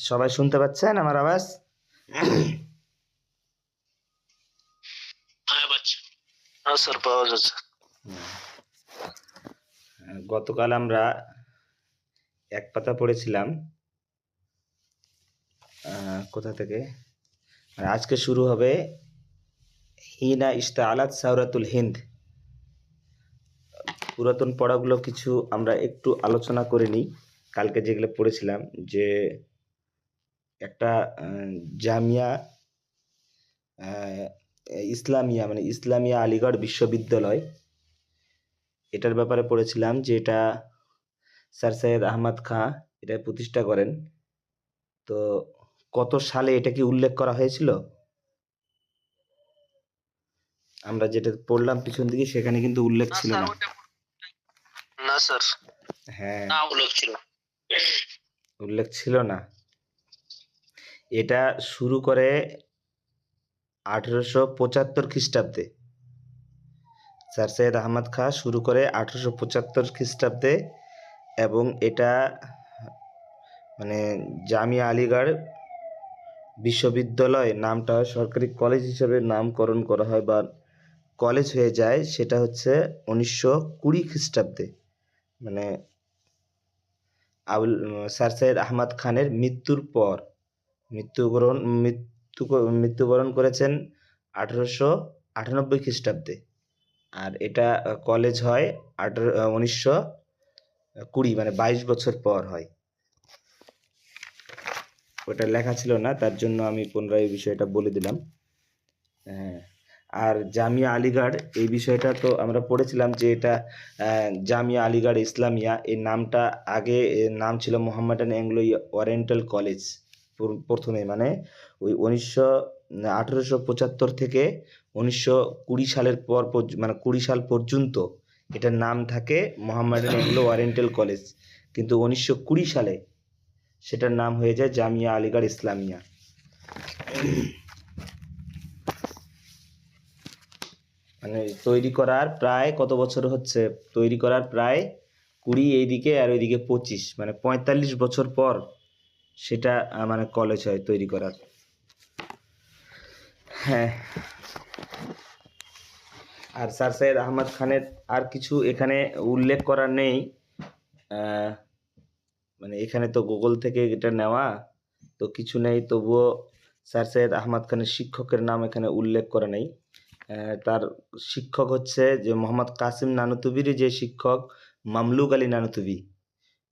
সবাই শুনতে পাচ্ছেন আমার আওয়াজ? হ্যাঁ বাচ্চা। হ্যাঁ স্যার পাওয়া যাচ্ছে। গতকাল আমরা এক পাতা পড়েছিলাম কোথা থেকে, আর আজকে শুরু হবে হিনা ইস্তাআলাত সাওরাতুল হিন্দ। পুরাতন পড়াগুলো কিছু আমরা একটু আলোচনা করে নিই। কালকে যেগুলো পড়েছিলাম যে একটা জামিয়া ইসলামিয়া মানে ইসলামিয়া আলিগড় বিশ্ববিদ্যালয়, এটার ব্যাপারে পড়েছিলাম যে এটা স্যার সৈয়দ আহমদ খাঁ এটা প্রতিষ্ঠা করেন। তো কত সালে এটা কি উল্লেখ করা হয়েছিল? আমরা যেটা পড়লাম পিছন দিকে সেখানে কিন্তু উল্লেখ ছিল না। না স্যার, হ্যাঁ, না উল্লেখ ছিল। উল্লেখ ছিল না। এটা শুরু করে 1875 খ্রিস্টাব্দে। স্যার সৈয়দ আহমদ খাঁ শুরু করে 1875 খ্রিস্টাব্দে, এবং এটা মানে জামিয়া আলিগড় বিশ্ববিদ্যালয় নামটা সরকারি কলেজ হিসেবে নামকরণ করা হয় বা কলেজ হয়ে যায়, সেটা হচ্ছে 1920 খ্রিস্টাব্দে। মানে স্যার সৈয়দ আহমদ খানের মৃত্যুর পর মৃত্যুবরণ করেছেন 1898 খ্রিস্টাব্দে। আর এটা কলেজ হয় 1920 মানে 22 বছর পর হয়। ওটা লেখা ছিল না, তার জন্য আমি পুনরায় এই বিষয়টা বলে দিলাম। হ্যাঁ, আর জামিয়া আলিগড় এই বিষয়টা তো আমরা পড়েছিলাম যে এটা জামিয়া আলিগড় ইসলামিয়া, এই নামটা আগে এর নাম ছিল মোহাম্মডান অ্যাংলো ওরিয়েন্টাল কলেজ। প্রথমে মানে ওই 1875 থেকে 1920 সালের পর মানে 20 সাল পর্যন্ত এটার নাম থাকে মোহাম্মডান অ্যাংলো ওরিয়েন্টাল কলেজ, কিন্তু 1920 সালে সেটার নাম হয়ে যায় জামিয়া আলিগড় ইসলামিয়া। মানে তৈরি করার প্রায় কত বছর হচ্ছে? তৈরি করার প্রায় 20 এইদিকে আর ওইদিকে 25, মানে 45 বছর পর সেটা মানে কলেজ হয় তৈরি করার। হ্যাঁ, আর স্যার সৈয়দ আহমদ খানের আর কিছু এখানে উল্লেখ করা নেই। মানে এখানে তো গুগল থেকে এটা নেওয়া, তো কিছু নেই, তবুও স্যার সৈয়দ আহমদ খানের শিক্ষকের নাম এখানে উল্লেখ করা নেই। তার শিক্ষক হচ্ছে যে মোহাম্মদ কাসিম নানুতুবির যে শিক্ষক মামলুক আলী নানুতুবি,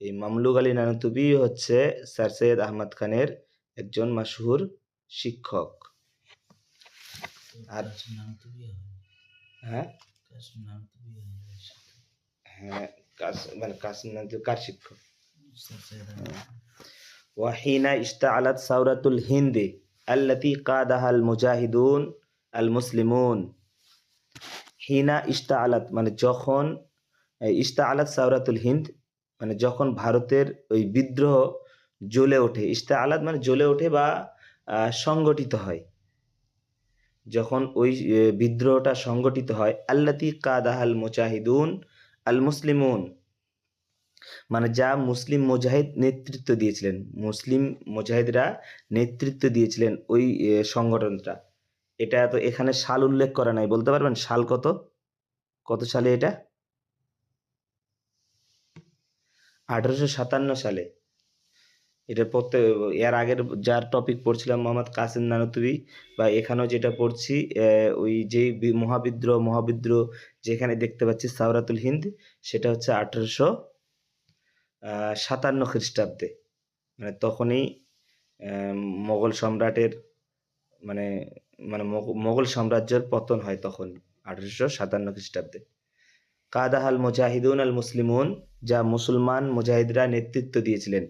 এই মামলুক আলী নানুতুবি হচ্ছে স্যার সৈয়দ আহমদ খানের একজন মাশহুর শিক্ষক। আর হ্যাঁ হ্যাঁ মানে কাসিম নানুতুবি কার শিক্ষক? ওয়াহিনা ইশতাআলাত সাওরাতুল হিন্দ আল্লাতী কাদাহা আল মুজাহিদুন আল মুসলিমুন। হিনা ইশতাআলাত মানে যখন, ইশতাআলাত সাওরাতুল হিন্দ মানে যখন ভারতের ওই বিদ্রোহ জ্বলে ওঠে। ইশতাআলাত মানে জ্বলে ওঠে বা সংগঠিত হয়। যখন ওই বিদ্রোহটা সংগঠিত হয়, আল্লাতী কাদাহাল মুজাহিদুন আল মুসলিমুন মানে যা মুসলিম মুজাহিদ নেতৃত্ব দিয়েছিলেন, মুসলিম মুজাহিদরা নেতৃত্ব দিয়েছিলেন ওই সংগঠনটা। এটা তো এখানে সাল উল্লেখ করা নাই, বলতে পারবেন সাল কত? কত সালে এটা? 1857 সালে। এটা পড়তে, এর আগের যার টপিক পড়ছিলাম মোহাম্মদ কাসিম নানুতুবি, বা এখানেও যেটা পড়ছি ওই যেই মহাবিদ্রোহ যেখানে দেখতে পাচ্ছি সাওরাতুল হিন্দ, সেটা হচ্ছে 1857 খ্রিস্টাব্দে। মানে তখনই মোগল সম্রাটের মানে মানে মোগল সাম্রাজ্যের পতন হয় তখন 1857 খ্রিস্টাব্দে। কাদাহাল মুজাহিদুন আল মুসলিমুন যা মুসলমান মুজাহিদরা নেতৃত্ব দিয়েছিলেন।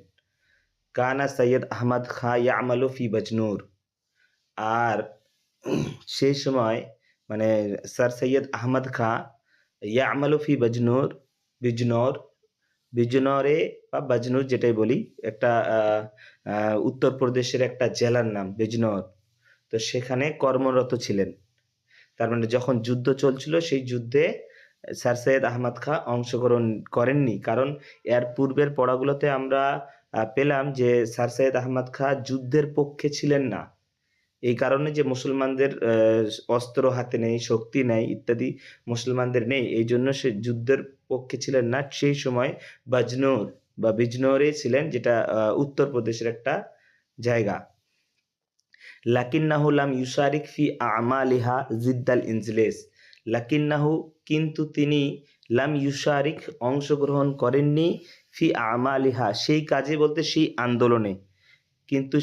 কানা সৈয়দ আহমদ খাঁ ইয়ামালু ফি বজনুর, আর সেই সময় মানে স্যার সৈয়দ আহমদ খাঁ ইয়ামালু ফি বিজনরে বা বাজনুর যেটাই বলি, একটা উত্তরপ্রদেশের একটা জেলার নাম বিজনর। তো সেখানে কর্মরত ছিলেন। তার মানে যখন যুদ্ধ চলছিল সেই যুদ্ধে স্যার সৈয়দ আহমদ খাঁ অংশগ্রহণ করেননি, কারণ এর পূর্বের পড়াগুলোতে আমরা পেলাম যে স্যার সৈয়দ আহমদ খাঁ যুদ্ধের পক্ষে ছিলেন না। এই কারণে যে মুসলমানদের অস্ত্র হাতে নেই, শক্তি নেই ইত্যাদি মুসলমানদের নেই। এইজন্য সে যুদ্ধের পক্ষে ছিলেন না। সেই সময় বাজনৌর বা বিজনৌরে ছিলেন, যেটা উত্তরপ্রদেশের একটা জায়গা। লাকিন্নাহু লাম ইউশারিক ফি আমালিহা জিদ্দাল ইনজিলেস। লাকিন্নাহু কিন্তু তিনি লাম ইউশারিক অংশগ্রহণ করেননি ফি আমালিহা সেই কাজে বলতে সেই আন্দোলনে। কিন্তু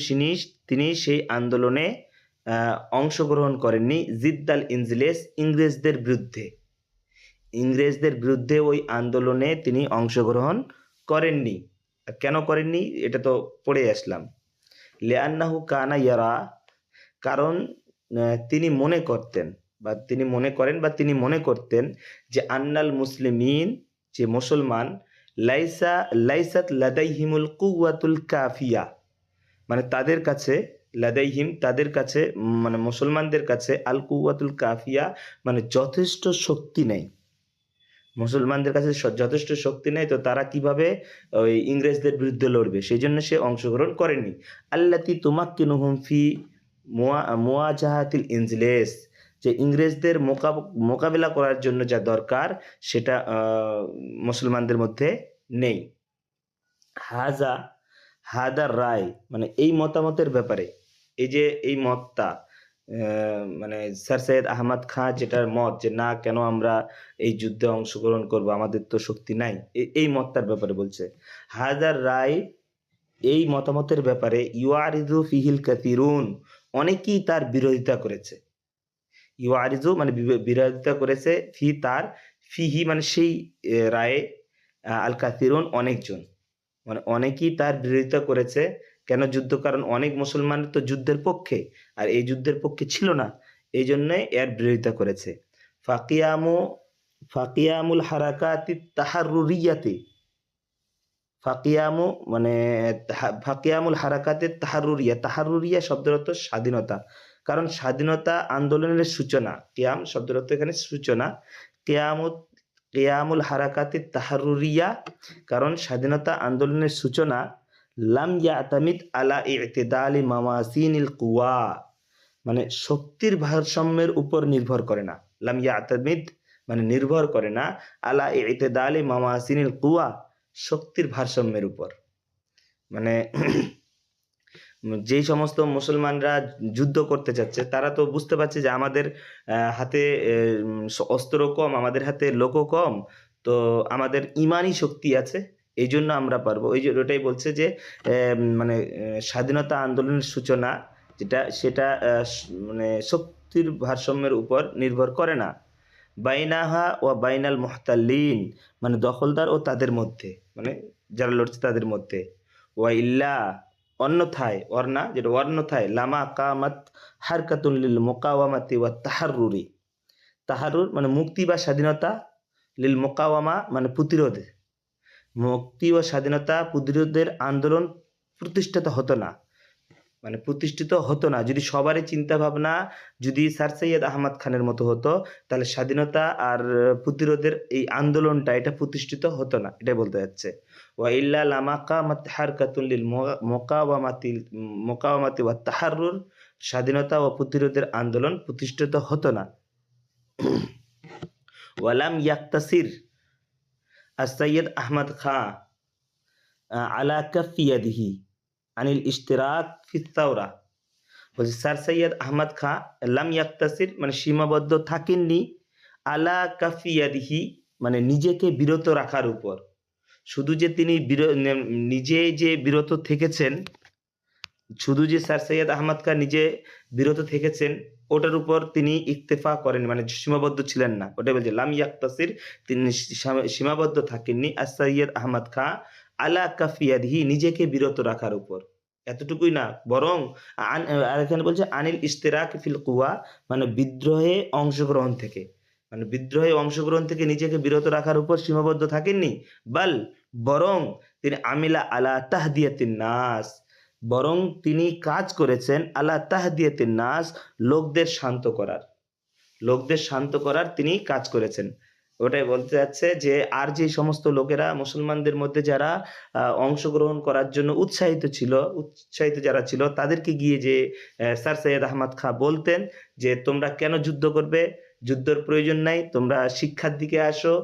তিনি সেই আন্দোলনে অংশগ্রহণ করেননি জিদ্দাল ইনজিলেস ইংরেজদের বিরুদ্ধে। ইংরেজদের বিরুদ্ধে ওই আন্দোলনে তিনি অংশগ্রহণ করেননি। কেন করেননি এটা তো পড়ে আসলাম। লিআন্নাহু কানা ইয়ারা, কারণ তিনি মনে করতেন বা তিনি মনে করতেন যে আন্নাল মুসলিমিন, যে মুসলমান, লাইসাত লাদাইহিমুল কুওয়াতুল কাফিয়া, মানে তাদের কাছে মানে মুসলমানদের কাছে আল কুওয়াতুল কাফিয়া মানে যথেষ্ট শক্তি নেই। মুসলমানদের কাছে যথেষ্ট শক্তি নেই, তো তারা কিভাবে ওই ইংরেজদের বিরুদ্ধে লড়বে? সেই জন্য সে অংশগ্রহণ করেনি। আল্লাতি তুমাক্কিনুহুম ফি মুওয়াজাহাতিল ইনজিলেস, যে ইংরেজদের মোকাবিলা করার জন্য যা দরকার সেটা মুসলমানদের মধ্যে নেই। হাদার রায় মানে এই মতামতের ব্যাপারে, এই যে এই মতটা মানে স্যার সৈয়দ আহমদ খাঁ যেটার মত যে না, কেন আমরা এই যুদ্ধে অংশগ্রহণ করব, আমাদের তো শক্তি নাই, এই মতটার ব্যাপারে বলছে। হাদার রায় এই মতামতের ব্যাপারে ইউআরিজু ফিহিল কাসিরুন, অনেকেই তার বিরোধিতা করেছে। ইউআরিজু মানে বিরোধিতা করেছে, ফিহি মানে সেই রায়ে, আল কাসিরুন অনেকজন, মানে অনেকেই তার বিরোধিতা করেছে। কেন যুদ্ধ? কারণ অনেক মুসলমান তো যুদ্ধের পক্ষে, আর এই যুদ্ধের পক্ষে ছিল না, এই জন্য এর বিরোধিতা করেছে। ফাকিয়ামুল হারাকাতি তাহারুরিয়াতি, ফাকিয়ামুল হারাকাতে তাহারুরিয়া শব্দের অর্থ স্বাধীনতা। কারণ স্বাধীনতা আন্দোলনের সূচনা, কিয়াম শব্দের অর্থ এখানে সূচনা। কিয়ামুল হারাকাতে তাহারুরিয়া, কারণ স্বাধীনতা আন্দোলনের সূচনা। লাম ইয়াতামিদ আলা ইতিদালি মাওয়াসিনিল কুওয়া, মানে শক্তির ভারসাম্যের উপর নির্ভর করে না। লাম ইয়াতামিদ মানে নির্ভর করে না, আলা ইতিদালি মাওয়াসিনিল কুওয়া শক্তির ভারসাম্যের উপর। মানে যেই সমস্ত মুসলমানরা যুদ্ধ করতে চাচ্ছে তারা তো বুঝতে পারছে যে আমাদের হাতে অস্ত্র কম, আমাদের হাতে লোকও কম, তো আমাদের ইমানি শক্তি আছে, এই জন্য আমরা পারবো। ওটাই বলছে যে মানে স্বাধীনতা আন্দোলনের সূচনা সেটা মানে শক্তির ভারসাম্যের উপর নির্ভর করে না। বাইনাহা ও বাইনাল মুহতাল্লিন, মানে দখলদার ও তাদের মধ্যে, মানে যারা লড়ছে তাদের মধ্যে। ওয়া ইল্লা অন্যথায়, অন্যথায় লামা কামাত হারকাতুন লিল মুকাওয়ামাতি ওয়া তাহাররুরি। তাহারুর মানে মুক্তি বা স্বাধীনতা, লিল মুকাওয়ামা মানে প্রতিরোধ, মুক্তি ও স্বাধীনতা প্রতিরোধের আন্দোলন প্রতিষ্ঠিত হতো না যদি সবারই চিন্তা ভাবনা যদি স্যার সৈয়দ আহমদ খানের মতো হতো, তাহলে স্বাধীনতা আর প্রতিরোধের এই আন্দোলনটা এটা প্রতিষ্ঠিত হতো না, এটাই বলতে যাচ্ছে। ওয়া ইল্লা লামা কামাত হারকাতুন লিল মুকাওয়ামাতি ওয়া তাহাররুর, স্বাধীনতা ও প্রতিরোধের আন্দোলন প্রতিষ্ঠিত হতো না। ওয়ালাম ইয়াক্তাসির সৈয়দ আহমদ খাঁ আলা কাফি ইয়াদিহি আনিল ইশতিরাক ফি সাওরা, বলছে স্যার সৈয়দ আহমদ খাঁ লাম ইয়াক্তাসির মানে সীমাবদ্ধ থাকেননি, আলা কাফি ইয়াদিহি মানে নিজেকে বিরত রাখার উপর। শুধু যে তিনি নিজে যে বিরত থেকেছেন, শুধু যে স্যার সৈয়দ আহমদ খাঁ নিজে বিরত থেকেছেন ওটার উপর তিনি ইক্তেফা করেন, মানে সীমাবদ্ধ ছিলেন না, ওটাই বলছে লাম ইয়াক্তাসির, তিনি সীমাবদ্ধ থাকেননি সৈয়দ আহমদ খাঁ আলা কাফিয়াদিহি নিজেকে বিরত রাখার উপর, এতটুকুই না, বরং আর এখানে বলছে আনিল ইশতিরাক ফিল কুওয়া, মানে বিদ্রোহে অংশগ্রহণ থেকে নিজেকে বিরত রাখার উপর সীমাবদ্ধ থাকেননি। বরং তিনি আমিলা আলা তাহদিয়াতিন নাস, বরং তিনি কাজ করেছেন আলা তাহদিয়াতিন নাস, লোকদের শান্ত করার তিনি কাজ করেছেন। ওটাই বলতে চাচ্ছে যে আর যে সমস্ত লোকেরা মুসলমানদের মধ্যে যারা অংশগ্রহণ করার জন্য উৎসাহিত যারা ছিল তাদেরকে গিয়ে যে স্যার সৈয়দ আহমদ খাঁ বলতেন যে তোমরা কেন যুদ্ধ করবে? যুদ্ধের প্রয়োজন নাই। তোমরা শিক্ষার দিকে আসো।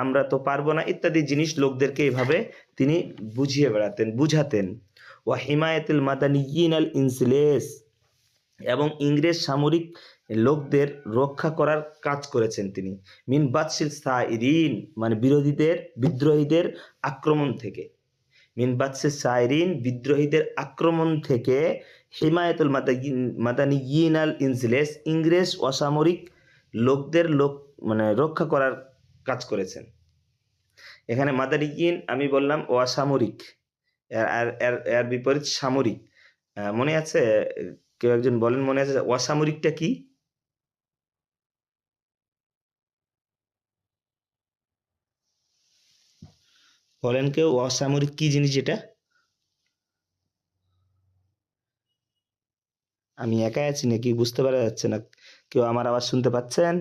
আমরা তো পারব না ইত্যাদি জিনিস লোকদেরকে এভাবে তিনি বুঝাতেন। ওয়া হিমায়াতুল মাদানিয়িন আল ইনসিলেস এবং ইংরেজ সামরিক লোকদের রক্ষা করার কাজ করেছেন তিনি। মিন বাতশিল সাইরিন মানে বিদ্রোহীদের আক্রমণ থেকে। মিন বাতশিল সাইরিন বিদ্রোহীদের আক্রমণ থেকে হিমায়াতুল মাদানিয়িন আল ইনসিলেস ইংরেজ অসামরিক লোকদের মানে রক্ষা করার কাজ করেছেন। এখানে মাদানিয়িন আমি বললাম অসামরিক, এর বিপরীত সামরিক। মনে আছে? কেউ একজন বলেন, মনে আছে অসামরিকটা কি? বলেন কেউ, অসামরিক কি জিনিস এটা? আমি একাই আছি নাকি বুঝতে পারা যাচ্ছে না? কেউ আমার আওয়াজ শুনতে পাচ্ছেন?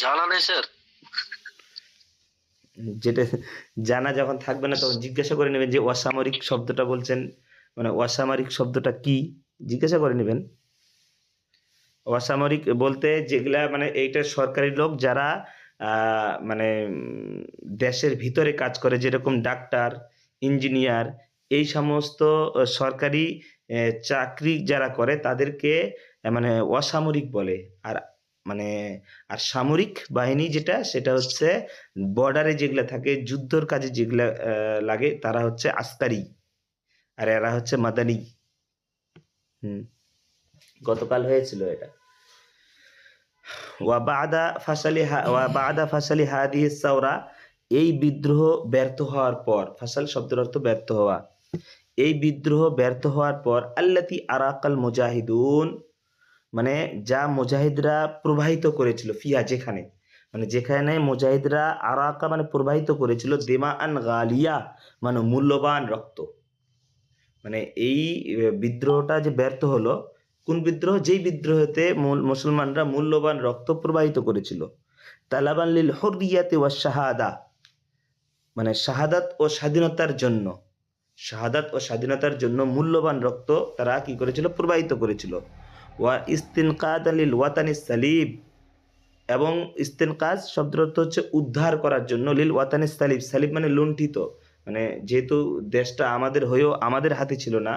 জানা নেই স্যার। যেটা জানা যখন থাকবে না তখন জিজ্ঞাসা করে নেবেন যে অসামরিক শব্দটা বলছেন, মানে অসামরিক শব্দটা কি জিজ্ঞাসা করে নেবেন। অসামরিক বলতে যেগুলা মানে এইটা সরকারি লোক যারা মানে দেশের ভিতরে কাজ করে, যেরকম ডাক্তার, ইঞ্জিনিয়ার, এই সমস্ত সরকারি চাকরি যারা করে তাদেরকে মানে অসামরিক বলে। আর মানে আর সামরিক বাহিনী যেটা, সেটা হচ্ছে বর্ডারে যেগুলা থাকে, যুদ্ধর কাজে যেগুলা লাগে, তারা হচ্ছে আসকারি, আর এরা হচ্ছে মাদানি। গতকাল হয়েছিল এটা। ওয়াবাদা ফাসালি হাদিহি সাওরা এই বিদ্রোহ ব্যর্থ হওয়ার পর, ফাসাল শব্দের অর্থ ব্যর্থ হওয়া, এই বিদ্রোহ ব্যর্থ হওয়ার পর আল্লাতি আরাকাল মুজাহিদুন মানে যা মুজাহিদরা প্রবাহিত করেছিল, ফিয়া যেখানে, মানে যেখানে মুজাহিদরা আরাকা মানে প্রবাহিত করেছিল, দিমা আন গালিয়া মানে মূল্যবান রক্ত। মানে এই বিদ্রোহটা যে ব্যর্থ হলো, কোন বিদ্রোহ? যেই বিদ্রোহতে মুসলমানরা মূল্যবান রক্ত প্রবাহিত করেছিল। তালাবান লিল হুররিয়াতি ওয়াশ শাহাদা মানে শাহাদাত ও স্বাধীনতার জন্য, শাহাদাত ও স্বাধীনতার জন্য মূল্যবান রক্ত তারা কি করেছিল? প্রবাহিত করেছিল। ওয়া ইস্তিনকাদ লিল ওয়াতানিস সালিব এবং ইস্তেনকাজ শব্দের অর্থ হচ্ছে উদ্ধার করার জন্য, লিল ওয়াতানিস সালিব, সালিব মানে লুণ্ঠিত, মানে যেহেতু দেশটা আমাদের হয়েও আমাদের হাতে ছিল না,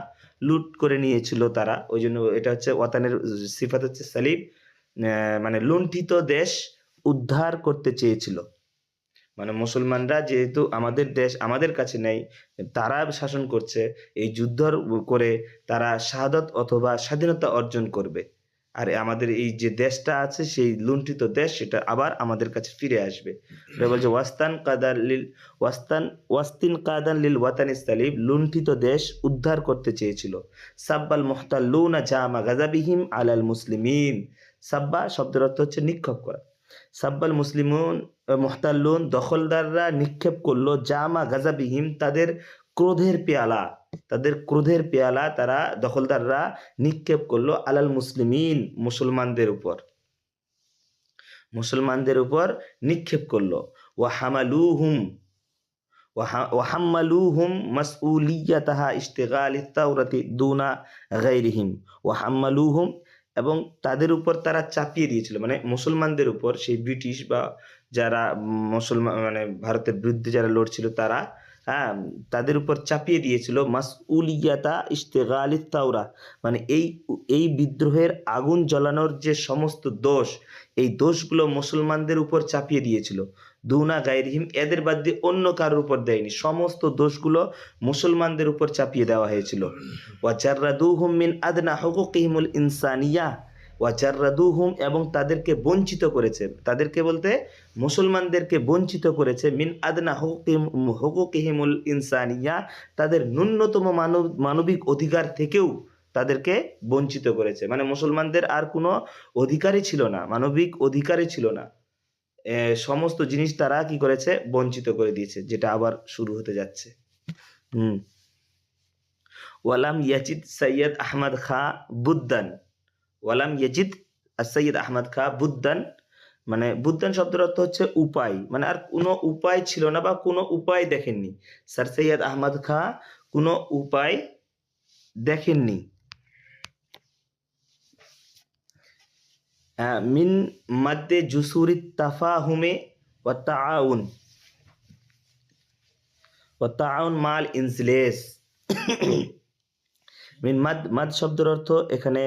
লুট করে নিয়েছিল তারা, ওই জন্য এটা হচ্ছে ওয়াতানের সিফাত হচ্ছে সালিব, মানে লুণ্ঠিত দেশ উদ্ধার করতে চেয়েছিল। মানে মুসলমানরা যেহেতু আমাদের দেশ আমাদের কাছে নেই, তারা শাসন করছে, এই যুদ্ধ করে তারা শাহাদত অথবা স্বাধীনতা অর্জন করবে, আর আমাদের এই যে দেশটা আছে সেই লুণ্ঠিত দেশ সেটা আবার আমাদের কাছে ফিরে আসবে। এটা বলছে ওয়াস্তিন কাদান লিল ওয়াতানিস সালিব, লুণ্ঠিত দেশ উদ্ধার করতে চেয়েছিল। সাব্বাল মুহতাল্লুনা জামা গাজাবিহিম আলাল মুসলিমিন, সাব্বা শব্দের অর্থ হচ্ছে নিক্ষেপ করা। সাব্বাল মুসলিমুন মুহতাল্লুন দখলদাররা নিক্ষেপ করলো, জামা গাজাবিহিম তাদের ক্রোধের পেয়ালা তারা দখলদাররা নিক্ষেপ করলো, আলাল মুসলিমিন মুসলমানদের উপর নিক্ষেপ করলো। ওয়াহাম্মালুহুম মাসউলিয়াতাহা ইশতিগালিত তাওরাতি দুনা গায়রিহিম। ওয়াহাম্মালুহুম এবং তাদের উপর তারা চাপিয়ে দিয়েছিল, মানে মুসলমানদের উপর, সেই ব্রিটিশ বা যারা মুসলমান মানে ভারতের বিরুদ্ধে যারা লড়ছিল তারা, হ্যাঁ, তাদের উপর চাপিয়ে দিয়েছিল মাসউলিয়াতা ইশতিগালিত তাওরা, মানে এই বিদ্রোহের আগুন জ্বালানোর যে সমস্ত দোষ, এই দোষগুলো মুসলমানদের উপর চাপিয়ে দিয়েছিল। দুনা গায়রিহিম এদের বাদ দিয়ে অন্য কারোর উপর দেয়নি, সমস্ত দোষগুলো মুসলমানদের উপর চাপিয়ে দেওয়া হয়েছিল। ওয়াজাররাদুহুম মিন আদনা হুকুকিহিমুল ইনসানিয়া, ওয়াজাররাদুহুম এবং তাদেরকে বঞ্চিত করেছে, তাদেরকে বলতে মুসলমানদেরকে বঞ্চিত করেছে, মিন আদনা হুকুকিহিমুল ইনসানিয়া তাদের ন্যূনতম মানবিক অধিকার থেকেও তাদেরকে বঞ্চিত করেছে। মানে মুসলমানদের আর কোনো অধিকারই ছিল না, মানবিক অধিকারই ছিল না, সমস্ত জিনিস তারা কি করেছে? বঞ্চিত করে দিয়েছে, যেটা আবার শুরু হতে যাচ্ছে। ওয়ালাম ইয়াজিদ সৈয়দ আহমদ খাঁ বুদ্দান ওয়ালাম ইয়াজিদ সৈয়দ আহমদ খা বুদ্দান, মানে বুদ্দান শব্দের অর্থ হচ্ছে উপায়, মানে আর কোনো উপায় ছিল না বা কোনো উপায় দেখেননি। স্যার সৈয়দ আহমদ খা কোনো উপায় দেখেননি। মিন মাদ্দে জুসুরি তাফাহুমে ওয়া তাআউন মাল ইনসিলেস। মিন মাদ, মাদ শব্দের অর্থ এখানে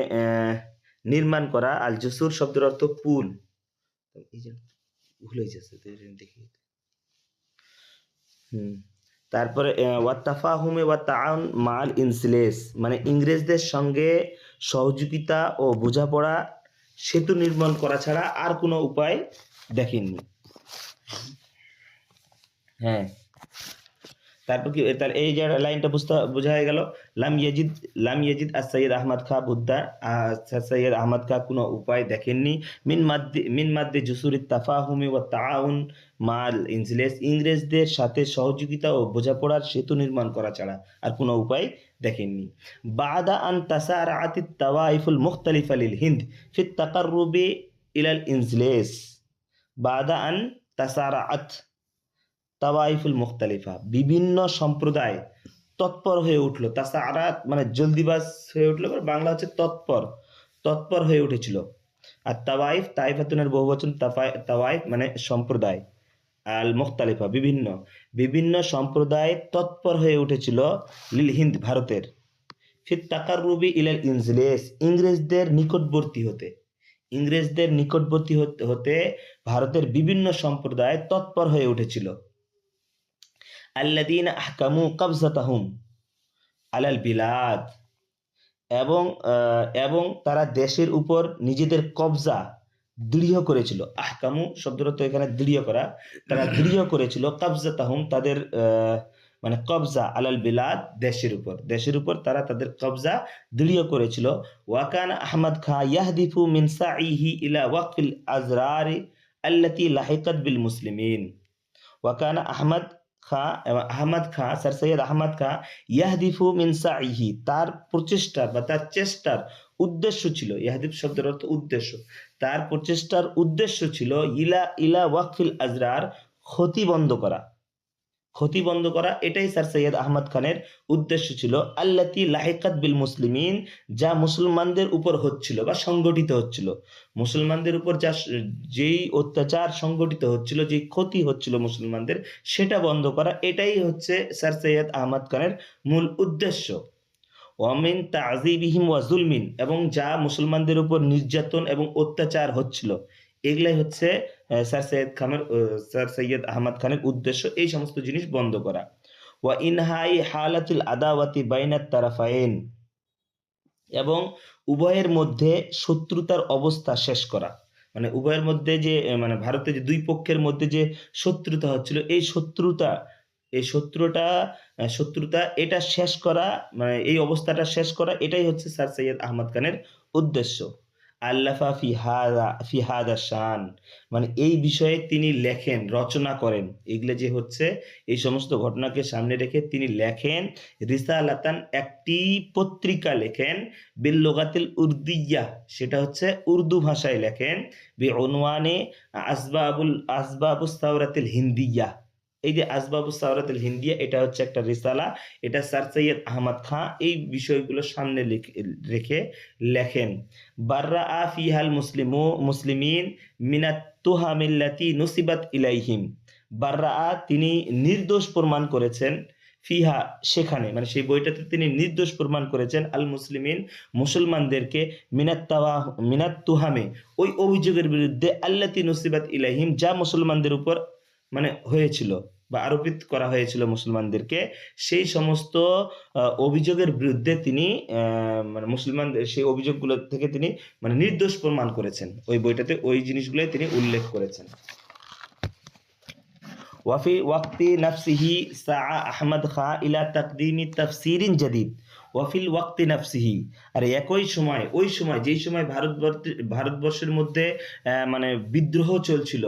নির্মাণ করা, আল জুসুর শব্দের অর্থ পুল। এই যে ভুল হয়ে যাচ্ছে দেখি। তারপরে ওয়াত্তাফাহুমে ওয়া তাআউন মাল ইনসিলেস, মানে ইংরেজদের সঙ্গে সহযোগিতা ও বোঝাপড়া সেতু নির্মাণ করা ছাড়া আর কোনো উপায় দেখেননি। হ্যাঁ, তারপর কি তার এই যে লাইনটা বোঝা হয়ে গেল। লাম ইয়াজিদ সৈয়দ আহমদ খা বুদ্দা, সৈয়দ আহমদ খা কোনো উপায় দেখেননি। মিন মাদ্দে জুসুরি তাফাহুমি ওয়া তাআউন মাল ইনসিলেস, ইংরেজদের সাথে সহযোগিতা ও বোঝাপড়ার সেতু নির্মাণ করা ছাড়া আর কোনো উপায় দেখেননি। বাদা আন তাসারাআতিত তাওয়াইফুল মুখতালিফা লিল হিন্দ ফি তাকাররুবি ইলাল ইনসিলেস। বাদা আন তাসারাআত তাওয়াইফুল মুখতালিফা, বিভিন্ন সম্প্রদায় তৎপর হয়ে উঠলো। তাসারাত মানে জলদিবাজ হয়ে উঠলো, বাংলা হচ্ছে তৎপর হয়ে উঠেছিল। আর তাওয়াইফ, তাইফাতুনের বহুবচন, তাওয়াইফ মানে সম্প্রদায়, আল মুখতালিফা বিভিন্ন সম্প্রদায় তৎপর হয়ে উঠেছিল লিল হিন্দ ভারতের, ফির তাকাররুবি ইলাল ইনজিলেস ইংরেজদের নিকটবর্তী হতে ভারতের বিভিন্ন সম্প্রদায় তৎপর হয়ে উঠেছিল। আল্লাযীনা আহকামু কবজাতাহুম আলাল বিলাদ, এবং তারা দেশের উপর নিজেদের কবজা দৃঢ় করেছিল। আহকামু শব্দের অর্থ এখানে দৃঢ় করা, তারা দৃঢ় করেছিল কবজাতাহুম তাদের মানে কবজা, আলাল বিলাদ দেশের উপর তারা তাদের কবজা দৃঢ় করেছিল। ওয়াকান আহমদ খা ইয়াহদিফু মিন সাইহি ইলা ওয়াকফিল আজরার আল্লাতী লাহিকাত বিল মুসলিমিন। ওয়াকান আহমদ খা স্যার সৈয়দ আহমদ খা ইয়াহদিফু মিন সাইহি, তার প্রচেষ্টার বা তার চেষ্টার উদ্দেশ্য ছিল, ইয়াহদিফ শব্দের অর্থ উদ্দেশ্য, তার প্রচেষ্টার উদ্দেশ্য ছিল ইলা ওয়াকফিল আজরার, ক্ষতি বন্ধ করা, এটাই স্যার সৈয়দ আহমদ খানের উদ্দেশ্য ছিল। আল্লাতী লাহিকাত বিল মুসলিমিন, যা মুসলমানদের উপর হচ্ছিল বা সংগঠিত হচ্ছিল, মুসলমানদের উপর যেই অত্যাচার সংগঠিত হচ্ছিল, যেই ক্ষতি হচ্ছিল মুসলমানদের, সেটা বন্ধ করা, এটাই হচ্ছে স্যার সৈয়দ আহমদ খানের মূল উদ্দেশ্য। ওয়ামিন তাযিবিহিম ওয়া জুলমিন, এবং যা মুসলমানদের উপর নির্যাতন এবং অত্যাচার হচ্ছিল, এগুলাই হচ্ছে স্যার সৈয়দ আহমদ খানের উদ্দেশ্য, এই সমস্ত জিনিস বন্ধ করা। ওয়া ইনহাই হালাতুল আদাওয়াতি বাইনাত তারাফাইন, এবং উভয়ের মধ্যে শত্রুতার অবস্থা শেষ করা, মানে উভয়ের মধ্যে যে মানে ভারতের যে দুই পক্ষের মধ্যে যে শত্রুতা হচ্ছিল, এই শত্রুতা এটা শেষ করা, মানে এই অবস্থাটা শেষ করা, এটাই হচ্ছে স্যার সৈয়দ আহমদ খানের উদ্দেশ্য। আল্লাফা ফি হাদা শান, মানে এই বিষয়ে তিনি লেখেন, রচনা করেন, এগুলো যে হচ্ছে এই সমস্ত ঘটনাকে সামনে রেখে তিনি লেখেন রিসালাতান, একটি পত্রিকা লেখেন, বিল লুগাতিল উর্দিয়া, সেটা হচ্ছে উর্দু ভাষায় লেখেন, বিউনওয়ানে আসবাবুস সাওরাতিল হিন্দিয়া। এই যে আসবাবুস সাওরাতিল হিন্দিয়া, এটা হচ্ছে একটা রিসালা, এটা স্যার সৈয়দ আহমদ খাঁ এই বিষয়গুলো সামনে রেখে লেখেন। বাররা ফিহাল মুসলিমিন মিনাত তুহামিল্লাতি নুসিবাত ইলাইহিম। বাররা, তিনি নির্দোষ প্রমাণ করেছেন, ফিহা সেখানে, মানে সেই বইটাতে তিনি নির্দোষ প্রমাণ করেছেন, আল মুসলিমিন মুসলমানদেরকে, মিনাত তুহামে ওই অভিযোগের বিরুদ্ধে, আল্লাতি নুসিবাত ইলাইহিম যা মুসলমানদের উপর মানে হয়েছিল বা আরোপিত করা হয়েছিল মুসলমানদেরকে, সেই সমস্ত অভিযোগের বিরুদ্ধে তিনি মানে মুসলমানদের সেই অভিযোগগুলো থেকে তিনি মানে নির্দোষ প্রমাণ করেছেন। ওই বইটাতে ওই জিনিসগুলোই তিনি উল্লেখ করেছেন। ওয়াফি ওয়াক্তি নাফসিহি সাআ আহমদ খা ইলা তাকদিমি তাফসিরিন জাদিদ ওয়াফিল ওয়াক্তি নাফসিহি, আর একই সময়, ওই সময় যেই সময় ভারতবর্ষের মধ্যে মানে বিদ্রোহ চলছিল,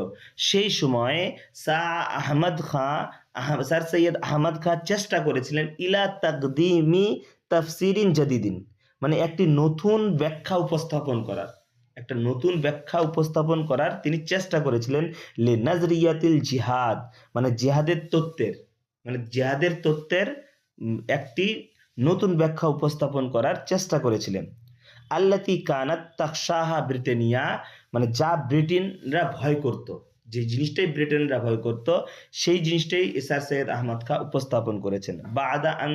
সেই সময় স্যার সৈয়দ আহমদ খাঁ চেষ্টা করেছিলেন ইলা তাকদিমি তাফসিরিন জাদিদিন, মানে একটি নতুন ব্যাখ্যা উপস্থাপন করার, একটা নতুন ব্যাখ্যা উপস্থাপন করার তিনি চেষ্টা করেছিলেন। লে নাজরিয়াতিল জিহাদ, মানে জিহাদের তত্ত্বের, মানে জিহাদের তত্ত্বের একটি নতুন ব্যাখ্যা উপস্থাপন করার চেষ্টা করেছিলেন। আল্লাতি কানাত তাকশাহা ব্রিটেনিয়া, মানে যা ব্রিটেনরা ভয় করত, যে জিনিসটাই ব্রিটেনরা ভয় করত, সেই জিনিসটাই স্যার সৈয়দ আহমদ খাঁ উপস্থাপন করেছেন। বাদা আন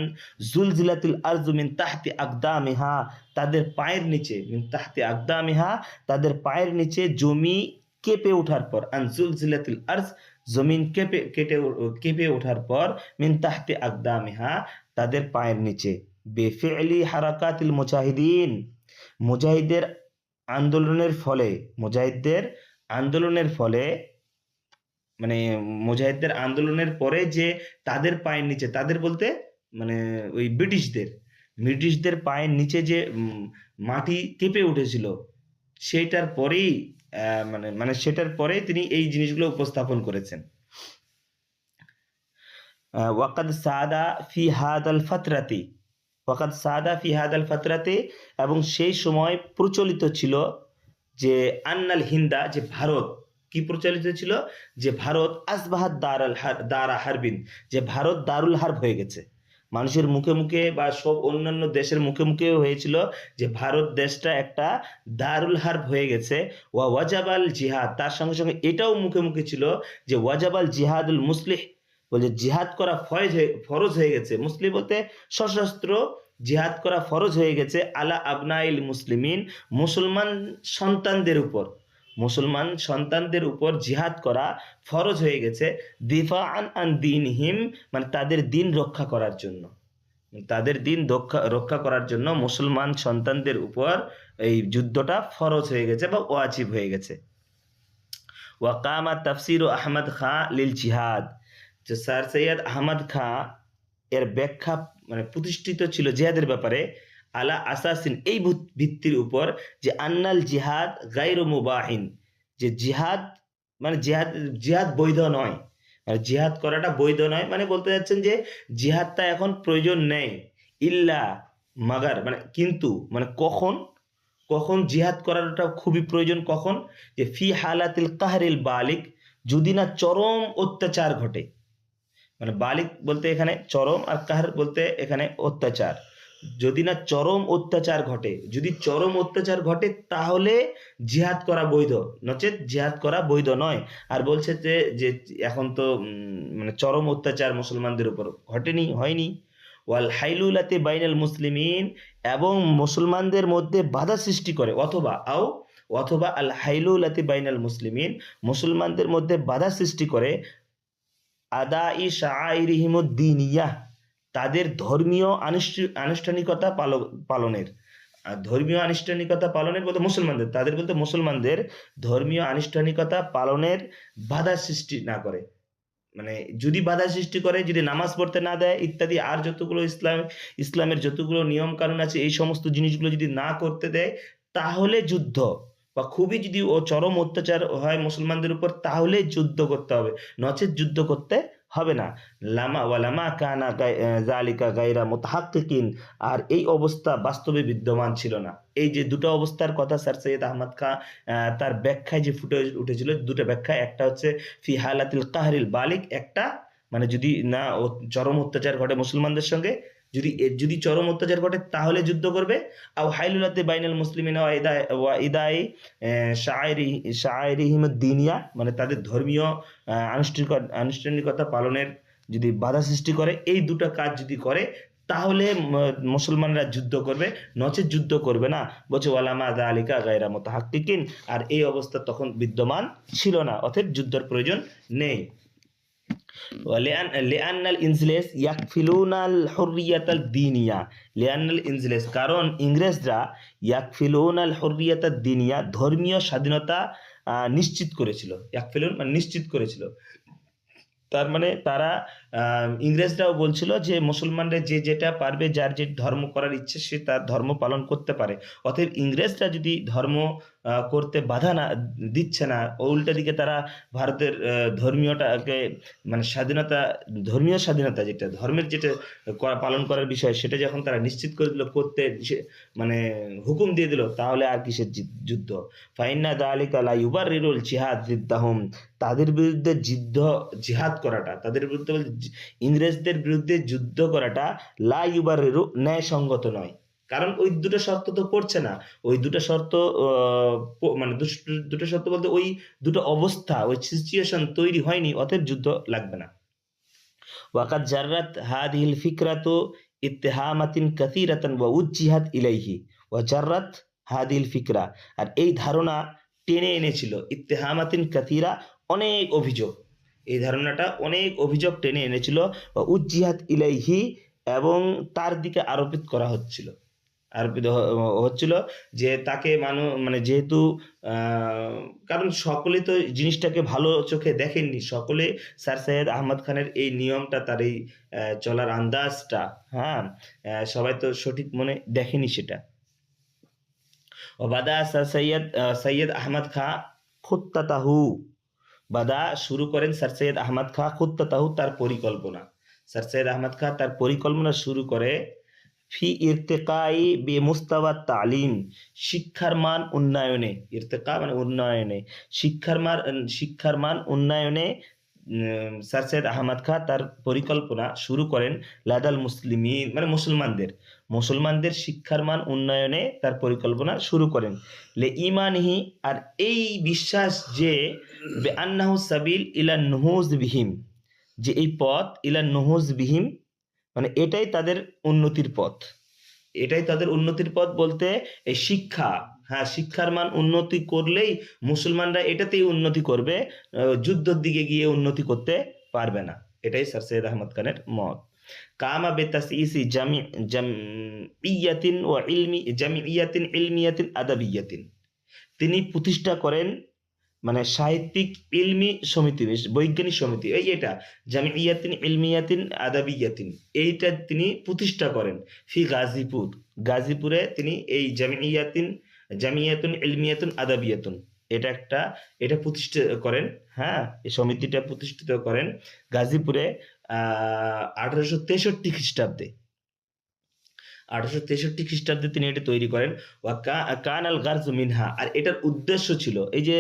জুলজিলাতিল আরজু মিন তাহতি আকদামিহা, তাদের পায়ের নিচে, মিন তাহতি আকদামিহা, তাদের পায়ের নিচে জমি কেঁপে ওঠার পর, আন জুলজিলাতিল আরজ, জমিন কেঁপে ওঠার পর, মিন তাহতি আকদামিহা, তাদের পায়ের নিচে, বেফিলি হারাকাতিল মুজাহিদিন, মুজাহিদের আন্দোলনের ফলে, মুজাহিদদের আন্দোলনের ফলে, মানে মুজাহিদদের আন্দোলনের পরে যে তাদের পায়ের নিচে, তাদের বলতে মানে ওই ব্রিটিশদের পায়ের নিচে যে মাটি কেঁপে উঠেছিল, সেইটার পরেই মানে মানে সেটার পরে তিনি এই জিনিসগুলো উপস্থাপন করেছেন। ওয়াকাদ সাদা ফি হাদাল ফাতরাতি, ওয়াকাদ সাদা ফি হাদাল ফাতরাতে, এবং সেই সময় প্রচলিত ছিল যে আন্নাল হিন্দা, যে ভারত, কি প্রচলিত ছিল, যে ভারত আসবাহাত দারা হারবিন, যে ভারত দারুল হারব হয়ে গেছে। মানুষের মুখে মুখে বা সব অন্যান্য দেশের মুখে মুখে হয়েছিল যে ভারত দেশটা একটা দারুল হারব হয়ে গেছে। ওয়াজাবাল জিহাদ, তার সঙ্গে সঙ্গে এটাও মুখে মুখে ছিল যে ওয়াজাবাল জিহাদুল মুসলিহ, বলে জিহাদ করা ফরজ হয়ে গেছে। মুসলিম বলতে সশস্ত্র জিহাদ করা ফরজ হয়ে গেছে। আলা আবনাইল মুসলিমিন, মুসলমান সন্তানদের উপর, মুসলমান সন্তানদের উপর জিহাদ করা ফরজ হয়ে গেছে। দিফাআন আন দীনহিম, মানে তাদের দিন রক্ষা করার জন্য, তাদের দিন রক্ষা করার জন্য মুসলমান সন্তানদের উপর এই যুদ্ধটা ফরজ হয়ে গেছে বা ওয়াজিব হয়ে গেছে। ওয়াকামা তাফসির আহমদ খাঁ লিল জিহাদ, যে স্যার সৈয়দ আহমদ খাঁ এর ব্যাখ্যা মানে প্রতিষ্ঠিত ছিল জিহাদের ব্যাপারে, আলা আসাসিন, এই ভিত্তির উপর, যে আন্নাল জিহাদ গায়রু মুবাহিন, যে জিহাদ মানে জিহাদ বৈধ নয়, মানে জিহাদ করাটা বৈধ নয়, মানে বলতে যাচ্ছেন যে জিহাদটা এখন প্রয়োজন নেই। ইল্লা মাগার, মানে কিন্তু, মানে কখন জিহাদ করাটা খুবই প্রয়োজন, কখন, যে ফি হালাতিল কাহরিল বালিক, যদি না চরম অত্যাচার ঘটে, মানে বালিক বলতে এখানে চরম, আর কাহর বলতে এখানে অত্যাচার, যদি না চরম অত্যাচার ঘটে, যদি চরম অত্যাচার ঘটে তাহলে জিহাদ করা বৈধ, নচেত জিহাদ করা বৈধ নয়। আর বলছে যে এখন তো মানে চরম অত্যাচার মুসলমানদের উপর হয়নি। ওয়াল হাইলুলাতে বাইনাল মুসলিমিন, এবং মুসলমানদের মধ্যে বাধা সৃষ্টি করে, অথবা আল হাইলুলাতে বাইনাল মুসলিমিন, মুসলমানদের মধ্যে বাধা সৃষ্টি করে, আদাই শাআইরিহিমুদ্দিনিয়াহ, তাদের ধর্মীয় আনুষ্ঠানিকতা পালনের, ধর্মীয় আনুষ্ঠানিকতা পালনের বলতে মুসলমানদের, তাদের বলতে মুসলমানদের ধর্মীয় আনুষ্ঠানিকতা পালনের বাধা সৃষ্টি না করে, মানে যদি বাধা সৃষ্টি করে, যদি নামাজ পড়তে না দেয় ইত্যাদি, আর যতগুলো ইসলামের যতগুলো নিয়ম কানুন আছে, এই সমস্ত জিনিসগুলো যদি না করতে দেয়, তাহলে যুদ্ধ, বা খুবই যদি চরম অত্যাচার হয় মুসলমানদের উপর, তাহলে যুদ্ধ করতে হবে, নচেত যুদ্ধ করতে হবে না। লামা কানা যালিকা গায়রা মুতাহাক্কিকিন, আর এই অবস্থা বাস্তবে বিদ্যমান ছিল না। এই যে দুটো অবস্থার কথা স্যার সৈয়দ আহমদ খাঁ তার ব্যাখ্যায় যে ফুটে উঠেছিল, দুটো ব্যাখ্যা, একটা হচ্ছে ফি হালাতিল কাহরিল বালিক, একটা মানে যদি না চরম অত্যাচার ঘটে মুসলমানদের সঙ্গে, যদি চরম অত্যাচার ঘটে তাহলে যুদ্ধ করবে। আও হাইলুলাতে বাইনাল মুসলিমিন ওয়া ইদাই শাআইরিহিমুদ্দিনিয়া, মানে তাদের ধর্মীয় আনুষ্ঠানিকতা পালনের যদি বাধা সৃষ্টি করে, এই দুটো কাজ যদি করে তাহলে মুসলমানরা যুদ্ধ করবে, নচেত যুদ্ধ করবে না। বলছে ওয়ালামা যালিকা গায়রা মুতাহাক্কিকিন, আর এই অবস্থা তখন বিদ্যমান ছিল না, অতএব যুদ্ধের প্রয়োজন নেই। লিআন্নাল ইনজলিস ইয়াকফিলুনাল হুররিয়াতাল দ্বীনিয়া, লিআন্নাল ইনজলিস, কারণ ইংরেজরা ইয়াকফিলুনাল হুররিয়াতাদ দ্বীনিয়া, ধর্মীয় স্বাধীনতা নিশ্চিত করেছিল। ইয়াকফিলুন মানে নিশ্চিত করেছিল, তার মানে তারা ইংরেজরাও বলছিল যে মুসলমানরা যে যেটা পারবে, যার যে ধর্ম করার ইচ্ছে সে তার ধর্ম পালন করতে পারে। অতএব ইংরেজরা যদি ধর্ম করতে বাধা না দিচ্ছে না, উল্টা দিকে তারা ভারতের ধর্মীয়টাকে মানে স্বাধীনতা, ধর্মীয় স্বাধীনতা যেটা ধর্মের যেটা পালন করার বিষয় সেটা যখন তারা নিশ্চিত করে দিল, করতে মানে হুকুম দিয়ে দিল, তাহলে আর কিসের যুদ্ধ? ফাইন্না দালিকা লা ইউবাররিরুল জিহাদ জিদ্দাহুম, তাদের বিরুদ্ধে জিহাদ করাটা, তাদের বিরুদ্ধে ইংরেজদের বিরুদ্ধে যুদ্ধ করাটা লা ইউবাররিরু ন্যায়সঙ্গত নয়। কারণ ওই দুটো শর্ত তো পড়ছে না, ওই দুটো শর্ত মানে দুটো শর্ত বলতে ওই দুটো অবস্থা, ওই সিচুয়েশন তৈরি হয়নি, অতএব যুদ্ধ লাগবে না। ওয়াকাদ জাররাত হাদিহিল ফিকরাতু ইত্তিহামাতিন কাসীরাতান ওয়া উজ্জিহাত ইলাইহি ওয়া জাররাত হাদিহিল ফিকরা, আর এই ধারণা টেনে এনেছিল ইত্তিহামাতিন কাসীরা, অনেক অভিযোগ, এই ধারণাটা অনেক অভিযোগ টেনে এনেছিল, ওয়া উজ্জিহাত ইলাইহি, এবং তার দিকে আরোপিত করা হচ্ছিল, আরোপিত হচ্ছিল যে তাকে মানে যেহেতু কারণ সকলে তো জিনিসটাকে ভালো চোখে দেখেননি, সকলে স্যার সৈয়দ আহমদ খানের এই নিয়মটা, তার এই চলার আন্দাজটা, হ্যাঁ, সবাই তো সঠিক মনে দেখেনি সেটা। ও বাদা স্যার সৈয়দ আহমদ খাঁ খুত্তাতাহু, বাদা শুরু করেন স্যার সৈয়দ আহমদ খাঁ খুত্তাতাহু, তার পরিকল্পনা, স্যার সৈয়দ আহমদ খাঁ তার পরিকল্পনা শুরু করে ফি ইরতেকাই বেমুস্তাওয়া তালিম, শিক্ষার মান উন্নয়নে, ইরতেকা মানে উন্নয়নে, শিক্ষার মান উন্নয়নে স্যার সৈয়দ আহমদ খাঁ তার পরিকল্পনা শুরু করেন লাদাল মুসলিমিন, মানে মুসলমানদের শিক্ষার মান উন্নয়নে তার পরিকল্পনা শুরু করেন। লে ইমানহি, আর এই বিশ্বাস যে বে আন্নাহু সাবিল ইলা নুহুজ বিহিম, যে এই পথ ইলা নুহুজ বিহিম, মানে এটাই তাদের উন্নতির পথ, এটাই তাদের উন্নতির পথ বলতে এই শিক্ষা, হ্যাঁ, শিক্ষার মান উন্নতি করলেই মুসলমানরা এটাতেই উন্নতি করবে, যুদ্ধের দিকে গিয়ে উন্নতি করতে পারবে না, এটাই স্যার সৈয়দ আহমদ খানের মত। কামা বেতাসিসি জামিয়াতিন ওয়া ইলমিয়াতিন আদাবিয়াতিন, তিনি প্রতিষ্ঠা করেন মানে সাহিত্যিক ইলমি সমিতি, বৈজ্ঞানিক সমিতি, এই এটা জামিয়াতিন ইলমিয়াতিন আদাবিয়াতিন, এইটা তিনি প্রতিষ্ঠা করেন ফি গাজীপুরে তিনি এই জামিয়াতুন ইলমিয়াতুন আদাবিয়াতুন, এটা প্রতিষ্ঠা করেন, হ্যাঁ, এই সমিতিটা প্রতিষ্ঠিত করেন গাজীপুরে 1863 খ্রিস্টাব্দে, 1863 খ্রিস্টাব্দে তিনি এটা তৈরি করেন। কান আল গারজু মিনহা, আর এটার উদ্দেশ্য ছিল এই যে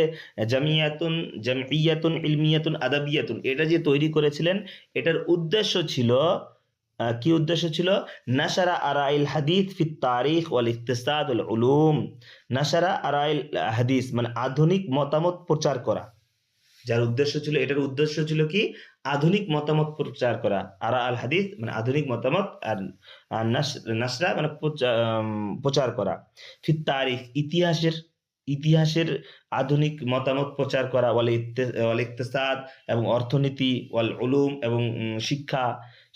জামিয়াতুন ইলমিয়াতুন আদাবিয়াতুন, এটা যে তৈরি করেছিলেন, এটার উদ্দেশ্য ছিল কি উদ্দেশ্য ছিল? নাশারা আরাইল হাদিস ফি তারিখ ওয়াল ইকতিসাদ ওয়াল উলুম, নাশারা আরাইল হাদিস মানে আধুনিক মতামত প্রচার করা, যার উদ্দেশ্য ছিল, এটার উদ্দেশ্য ছিল কি? আধুনিক মতামত প্রচার করা, আরা আল হাদিস মানে আধুনিক মতামত, আর নাসরা মানে প্রচার করা, ফির তারিখ ইতিহাসের আধুনিক মতামত প্রচার করা, ওয়াল ইকতিসাদ এবং অর্থনীতি, ওয়াল উলুম এবং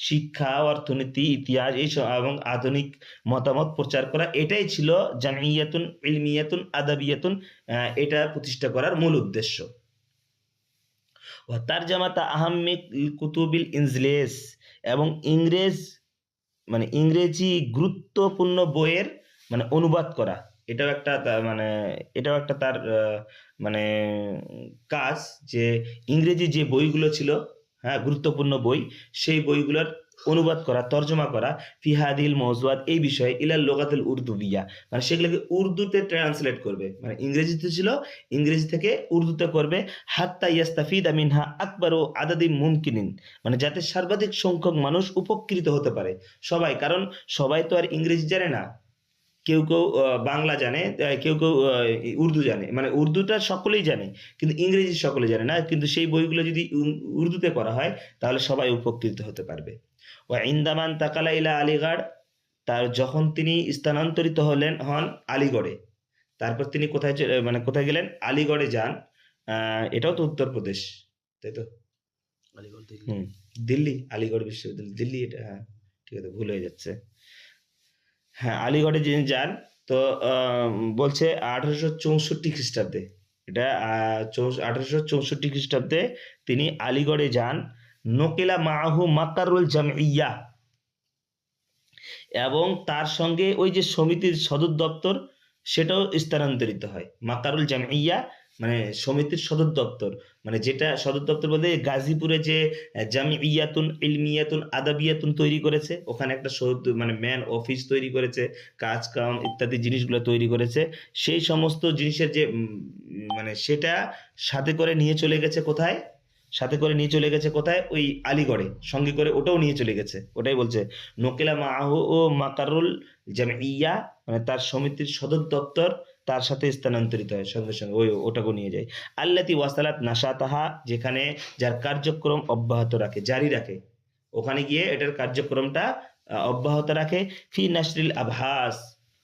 শিক্ষা অর্থনীতি ইতিহাস এইসব এবং আধুনিক মতামত প্রচার করা, এটাই ছিল জামিয়াতুন ইলমিয়াতুন আদাবিয়াতুন, এটা প্রতিষ্ঠা করার মূল উদ্দেশ্য। তারজামাতা আহম্মিক কুতুবিল ইনজলেস, এবং ইংরেজি গুরুত্বপূর্ণ বইয়ের মানে অনুবাদ করা, এটাও একটা তার মানে কাজ, যে ইংরেজি যে বইগুলো ছিল, হ্যাঁ, গুরুত্বপূর্ণ বই, সেই বইগুলোর অনুবাদ করা, তর্জমা করা, ফিহাদিল মওজুয়াত, এই বিষয়ে ইলাল লুগাতিল উর্দুবিয়া, মানে সেগুলোকে উর্দুতে ট্রান্সলেট করবে, মানে ইংরেজিতে ছিল, ইংরেজি থেকে উর্দুতে করবে, হাত্তা ইয়াস্তাফিদা মিনহা আকবারু আদাদি মুমকিনিন, মানে যাতে সর্বাধিক সংখ্যক মানুষ উপকৃত হতে পারে, সবাই, কারণ সবাই তো আর ইংরেজি জানে না, কেউ বাংলা জানে, কেউ উর্দু জানে, মানে উর্দুটা সকলেই জানে কিন্তু ইংরেজি সকলে জানে না, কিন্তু সেই বইগুলো যদি উর্দুতে করা হয় তাহলে সবাই উপকৃত হতে পারবে। ও ইন্দামান তাকালা ইলা আলিগড়, তার যখন তিনি স্থানান্তরিত হন আলিগড়ে, তারপর তিনি কোথায় গেলেন? আলিগড়ে যান, এটাও তো উত্তরপ্রদেশ, তাই তো? আলিগড় দিল্লি, আলিগড় বিশ্ববিদ্যালয় দিল্লি, এটা, হ্যাঁ, ঠিক আছে, ভুল হয়ে যাচ্ছে, হ্যাঁ, আলিগড়ে যিনি যান, তো বলছে 1864 খ্রিস্টাব্দে, এটা 1864 খ্রিস্টাব্দে তিনি আলিগড়ে যান। নকিলা মাহু মাকারুল জামিয়া, এবং তার সঙ্গে ওই যে সমিতির সদর দপ্তর, সেটাও স্থানান্তরিত হয়। মাকারুল জামিয়া মানে সমিতির সদর দপ্তর, মানে যেটা সদর দপ্তর বলতে গাজীপুরে যে জামিয়াতুন ইলমিয়াতুন আদাবিয়াতুন তৈরি করেছে, ওখানে একটা মানে ম্যান অফিস তৈরি করেছে, কাজ কাম ইত্যাদি জিনিসগুলো তৈরি করেছে, সেই সমস্ত জিনিসের যে মানে সেটা সাথে করে নিয়ে চলে গেছে কোথায়, সাথে করে নিয়ে চলে গেছে কোথায়, ওই আলীগড়ে সঙ্গে করে ওটাও নিয়ে চলে গেছে। ওটাই বলছে নকিলা মাহু ও মাকারুল জামিয়া, মানে তার সমিতির সদর দপ্তর তার সাথে স্থানান্তরিত হয়, সঙ্গে সঙ্গে ওই ওটাকেও নিয়ে যায়। আল্লাতি ওয়াসালাত নাশাতাহা, যেখানে যার কার্যক্রম অব্যাহত রাখে, জারি রাখে, ওখানে গিয়ে এটার কার্যক্রমটা অব্যাহত রাখে। ফি নাশরিল আবহাস,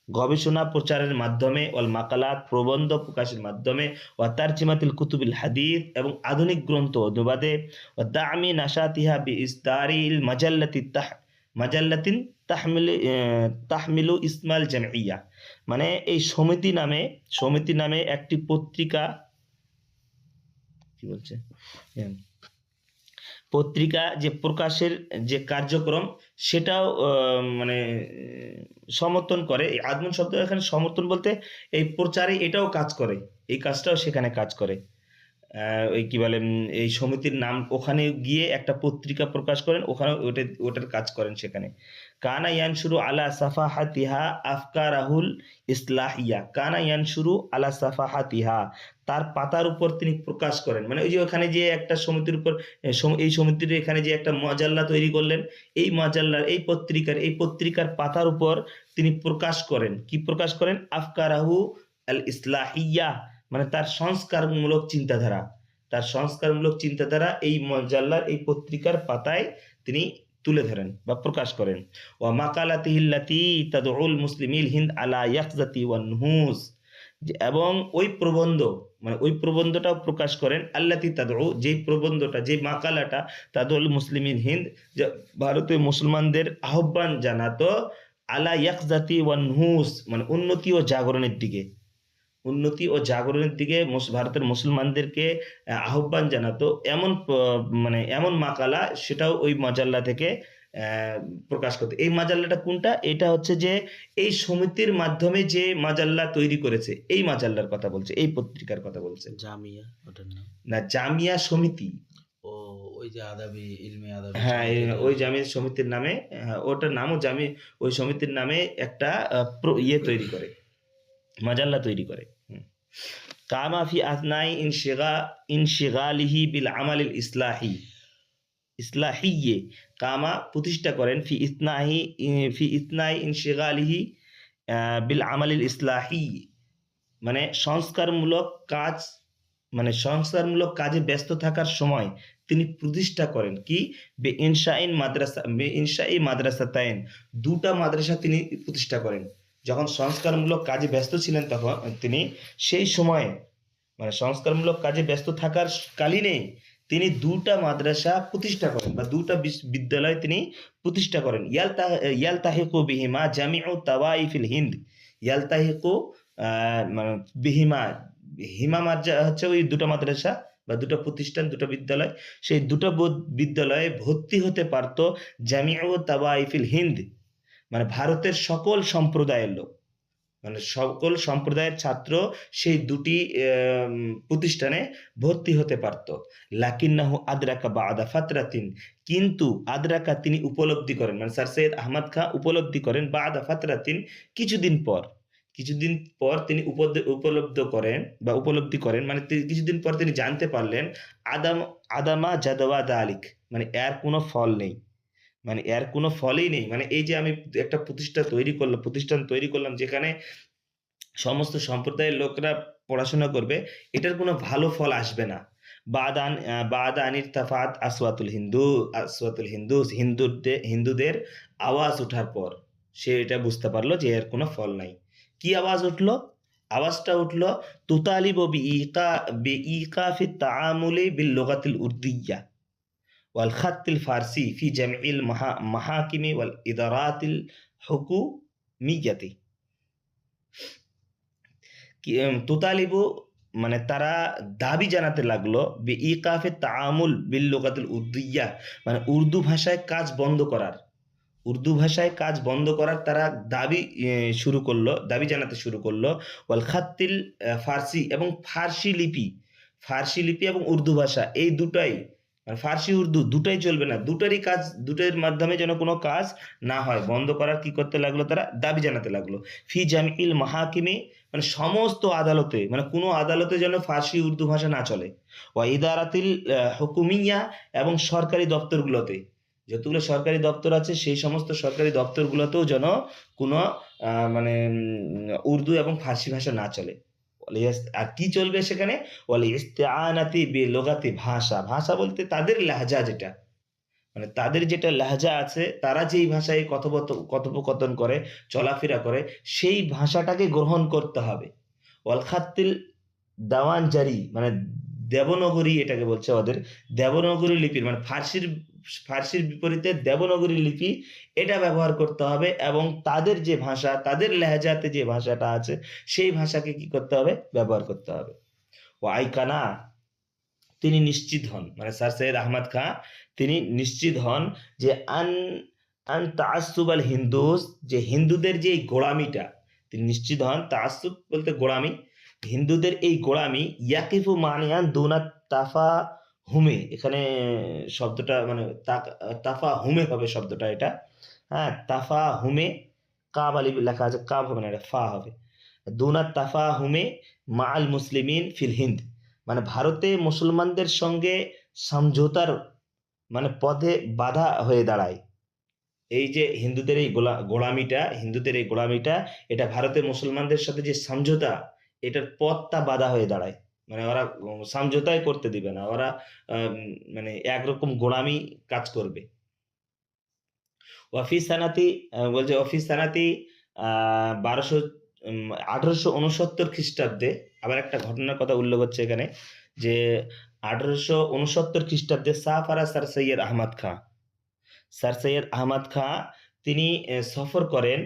গবেষণা প্রচারের মাধ্যমে, ওয়াল মাকালাত, প্রবন্ধ প্রকাশের মাধ্যমে, ওয়া তারজিমাতিল কুতুবিল হাদিস, এবং আধুনিক গ্রন্থ অনুবাদে, ওয়া দামি নাশাতিহা বি ইসদারিল মাজাল্লাতিন তাহমিলু ইসমাল জামিয়া, মানে এই সমিতি নামে একটি পত্রিকা, কি বলছে, পত্রিকা যে প্রকাশের যে কার্যক্রম সেটাও মানে সমর্থন করে। এই আদমন শব্দ এখানে সমর্থন বলতে এই প্রচারে এটাও কাজ করে, এই কাজটাও সেখানে কাজ করে। ওই কি বলে এই সমিতির নাম, ওখানে গিয়ে একটা পত্রিকা প্রকাশ করেন, ওখানে ওটার কাজ করেন সেখানে। কানা ইয়ানশুরু আলা সাফাহাতিহা আফকারাহুল ইসলাহিয়া, কানা ইয়ানশুরু আলা সাফাহাতিহা, তার পাতার উপর তিনি প্রকাশ করেন, মানে ওই যে ওখানে যে একটা সমিতির উপর এই সমিতির এখানে যে একটা মাজাল্লা তৈরি করলেন, এই মাজাল্লার এই পত্রিকার পাতার উপর তিনি প্রকাশ করেন, কি প্রকাশ করেন, আফকারাহু আল ইসলাহিয়া, মানে তার সংস্কারমূলক চিন্তাধারা, তার সংস্কারমূলক চিন্তাধারা এই মজাল্লার এই পত্রিকার পাতায় তিনি তুলে ধরেন বা প্রকাশ করেন। ওয়া মাকালাতিহিল্লাতি তাদউল মুসলিমিল হিন্দ আলা ইয়াকজাতি ওয়ান নুহুস, এবং ওই প্রবন্ধ, মানে ওই প্রবন্ধটাও প্রকাশ করেন, আল্লাতি তাদউ, যেই প্রবন্ধটা, যে মাকালাটা, তাদউল মুসলিমিল হিন্দ, যে ভারতীয় মুসলমানদের আহ্বান জানাতো, আলা ইয়াকজাতি ওয়ান নুহুস, মানে উন্নতি ও জাগরণের দিকে, উন্নতি ও জাগরণের দিকে ভারতের মুসলমানদেরকে আহ্বান জানাতো, এমন মানে এমন মাকালা, সেটাও ওই মাজাল্লা থেকে প্রকাশ করতো। এই মাজাল্লাটা কোনটা, এটা হচ্ছে যে এই সমিতির মাধ্যমে যে মাজাল্লা তৈরি করেছে, এই মাজাল্লার কথা বলছে, এই পত্রিকার কথা বলছে। জামিয়া ওটার নাম না, জামিয়া সমিতি, ও ওই যে আদাবি ইলমে আদাবি হ্যাঁ ওই জামিয়া সমিতির নামে, ওটার নামও জামি, ওই সমিতির নামে একটা ইয়ে তৈরি করে, মাজাল্লা তৈরি করে। কামা ফি আসনাই ইনশিগালিহি বিল আমালিল ইসলাহিয়ে, কামা প্রতিষ্ঠা করেন, ফি ইসনাই ইনশিগালিহি বিল আমালিল ইসলাহি, মানে সংস্কারমূলক কাজ, মানে সংস্কারমূলক কাজে ব্যস্ত থাকার সময় তিনি প্রতিষ্ঠা করেন কি, বে ইনশাই মাদ্রাসাতাইন, দুটা মাদ্রাসা তিনি প্রতিষ্ঠা করেন। যখন সংস্কারমূলক কাজে ব্যস্ত ছিলেন তখন তিনি, সেই সময়ে মানে সংস্কারমূলক কাজে ব্যস্ত থাকার কালীনে তিনি দুটা মাদ্রাসা প্রতিষ্ঠা করেন বা দুটা বিদ্যালয় তিনি প্রতিষ্ঠা করেন। ইয়ালতাহিকু বিহিমা জামিউ তাওয়াইফিল হিন্দ, ইয়ালতাহিকু মানে বিহিমা, হিমা হচ্ছে ওই দুটো মাদ্রাসা বা দুটো প্রতিষ্ঠান, দুটো বিদ্যালয়, সেই দুটো বিদ্যালয়ে ভর্তি হতে পারতো জামিউ তাওয়াইফিল হিন্দ, মানে ভারতের সকল সম্প্রদায়ের লোক, মানে সকল সম্প্রদায়ের ছাত্র সেই দুটি প্রতিষ্ঠানে ভর্তি হতে পারত। লাকিন্নাহু আদরাকা বাদা ফাতরাতিন, কিন্তু আদরাকা তিনি উপলব্ধি করেন, মানে স্যার সৈয়দ আহমদ খাঁ উপলব্ধি করেন, বাদা ফাতরাতিন কিছুদিন পর তিনি উপলব্ধি করেন, মানে কিছুদিন পর তিনি জানতে পারলেন, আদামা জাদওয়া দালিক, মানে এর কোনো ফল নেই, মানে এর কোনো ফলই নেই, মানে এই যে আমি একটা প্রতিষ্ঠান তৈরি করলাম যেখানে সমস্ত সম্প্রদায়ের লোকরা পড়াশোনা করবে, এটার কোনো ভালো ফল আসবে না। বাদানির তাফাত আসওয়াতুল হিন্দুদের আওয়াজ ওঠার পর সে এটা বুঝতে পারলো যে এর কোনো ফল নাই। কি আওয়াজ উঠলো? আওয়াজটা উঠলো তুতালিবু বিইকাফি তাআমুলি বিল লুগাতিল উর্দিয়া ওয়াল খাত্তিল ফারসি ফি জামিল মাহাকিমি ওয়াল ইদারাতিল হুকুমিয়াতি। তুতালিবু মানে তারা দাবি জানাতে লাগলো, ইকাফে তাআমুল বিল লুগাতিল উর্দিয়া, মানে উর্দু ভাষায় কাজ বন্ধ করার, উর্দু ভাষায় কাজ বন্ধ করার তারা শুরু করলো, দাবি জানাতে শুরু করলো। ওয়াল খাত্তিল ফার্সি, এবং ফার্সি লিপি এবং উর্দু ভাষা এই দুটাই, মানে ফার্সি উর্দু দুটাই চলবে না, দুটারই কাজ, দুটোর মাধ্যমে যেন কোনো কাজ না হয়, বন্ধ করার কি করতে লাগলো, তারা দাবি জানাতে লাগলো। ফি জামিল মাহাকিমি, মানে সমস্ত আদালতে, মানে কোনো আদালতে যেন ফার্সি উর্দু ভাষা না চলে। ওয়া ইদারাতিল হুকুমিয়া, এবং সরকারি দপ্তরগুলোতে, যতগুলো সরকারি দপ্তর আছে সেই সমস্ত সরকারি দপ্তরগুলোতেও যেন কোনো মানে উর্দু এবং ফার্সি ভাষা না চলে। আর কি চলবে সেখানে? ওয়াল ইস্তিআনাতি বিলুগাতি, ভাষা বলতে তাদের লাহজা, যেটা মানে তাদের যেটা লাহজা আছে, তারা যেই ভাষায় কথোপকথন করে, চলাফেরা করে, সেই ভাষাটাকে গ্রহণ করতে হবে। ওয়াল খাত্তিল দাওয়ানজারি, মানে দেবনগরী, এটাকে বলছে ওদের দেবনগরী লিপির, মানে ফার্সির বিপরীতে দেবনগরী লিপি, এটা ব্যবহার করতে হবে, এবং তাদের যে ভাষা, তাদের লেহজাতে যে ভাষাটা আছে, সেই ভাষাকে কি করতে হবে? ব্যবহার করতে হবে। ও আইকানা, তিনি নিশ্চিত হন, মানে স্যার সৈয়দ আহমদ খাঁ তিনি নিশ্চিত হন যে আন আন তাআসসুব আল হিন্দুস, যে হিন্দুদের যে এই গোড়ামিটা, তিনি নিশ্চিত হন, তাআসসুব বলতে গোড়ামি, হিন্দুদের এই গোড়ামি, ইয়াকিফু মানিয়ান দুনা তাফা হুমে, এখানে শব্দটা মানে তাফা হুমে হবে শব্দটা, এটা হ্যাঁ, তাফা হুমে, কাব আলিফ লেখা আছে, কাব হবে না, এটা ফা হবে। দুনা তাফা হুমে মা আল মুসলিমিন ফিল হিন্দ, মানে ভারতে মুসলমানদের সঙ্গে সমঝোতার মানে পথে বাধা হয়ে দাঁড়ায়। এই যে হিন্দুদের এই গোলামিটা, এটা ভারতের মুসলমানদের সাথে যে সমঝোতা, এটার পথটা বাধা হয়ে দাঁড়ায়, মানে ওরা সমঝোতাই করতে দিবে না, ওরা মানে একরকম গোলামি কাজ করবে। ওয়াফি সানাতি, বলছে অফিস সানাতি 1869 খ্রিস্টাব্দে, আবার একটা ঘটনার কথা উল্লেখ হচ্ছে এখানে, যে 1869 খ্রিস্টাব্দে সাফারা স্যার সৈয়দ আহমদ খাঁ তিনি সফর করেন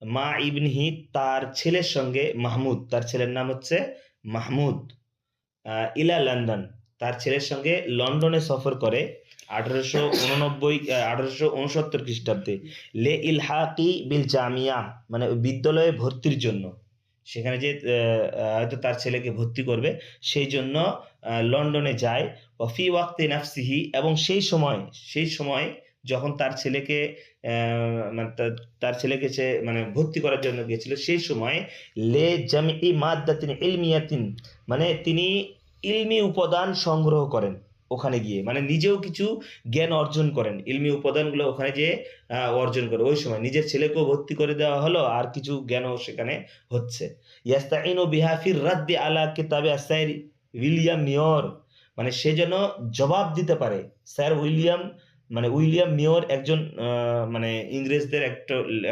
মা ইবনিহি, তার ছেলের সঙ্গে, মাহমুদ, তার ছেলের নাম হচ্ছে মাহমুদ, ইলা লন্ডন, তার ছেলের সঙ্গে লন্ডনে সফর করে 1869 খ্রিস্টাব্দে, লে ইলহাকি বিল জামিয়া, মানে বিদ্যালয়ে ভর্তির জন্য, সেখানে যে হয়তো তার ছেলেকে ভর্তি করবে, সেই জন্য লন্ডনে যায়। ওয়াফি ওয়াক্তে নাফসিহি, এবং সেই সময় যখন তার ছেলেকে মানে তার ছেলেকে সে মানে ভর্তি করার জন্য গিয়েছিল, সেই সময় লে জামি মাদ্দাতিন ইলমিয়াতিন, মানে তিনি ইলমি উপাদান সংগ্রহ করেন ওখানে গিয়ে, মানে নিজেও কিছু জ্ঞান অর্জন করেন, ইলমি উপাদানগুলো ওখানে যে অর্জন করে, ওই সময় নিজের ছেলেকেও ভর্তি করে দেওয়া হলো, আর কিছু জ্ঞানও সেখানে হচ্ছে। ইয়াস্তাইনু বিহা ফির রাদ্দি আলা কিতাবে স্যার উইলিয়াম মিয়র, মানে সে যেন জবাব দিতে পারে। উইলিয়াম মিয়র একজন মানে ইংরেজদের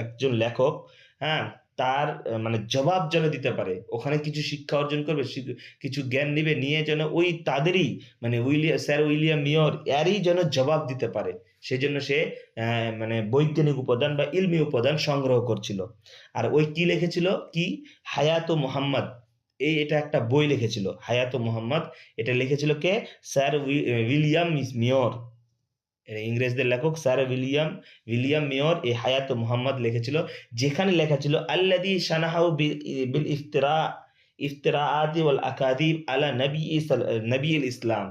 একজন লেখক, হ্যাঁ, তার মানে জবাব যেন দিতে পারে, ওখানে কিছু শিক্ষা অর্জন করবে, কিছু জ্ঞান নিবে, নিয়ে যেন ওই তাদেরই মানে স্যার উইলিয়াম মিয়র এরই যেন জবাব দিতে পারে, সেজন্য সে মানে বৈজ্ঞানিক উপাদান বা ইলমি উপাদান সংগ্রহ করছিল। আর ওই কি লিখেছিল, কি হায়াত ও মোহাম্মদ, এটা একটা বই লিখেছিল, হায়াত ও মোহাম্মদ, এটা লিখেছিল কে? স্যার উইলিয়াম মিয়র, ইংরেজদের লেখক স্যার উইলিয়াম মিয়র এই হায়াত মুহাম্মদ লিখেছিল, যেখানে লেখা ছিল আল্লাযী শানাহু বিল ইফতিরাআতি ওয়াল আকাদিব আলা নবীল ইসলাম,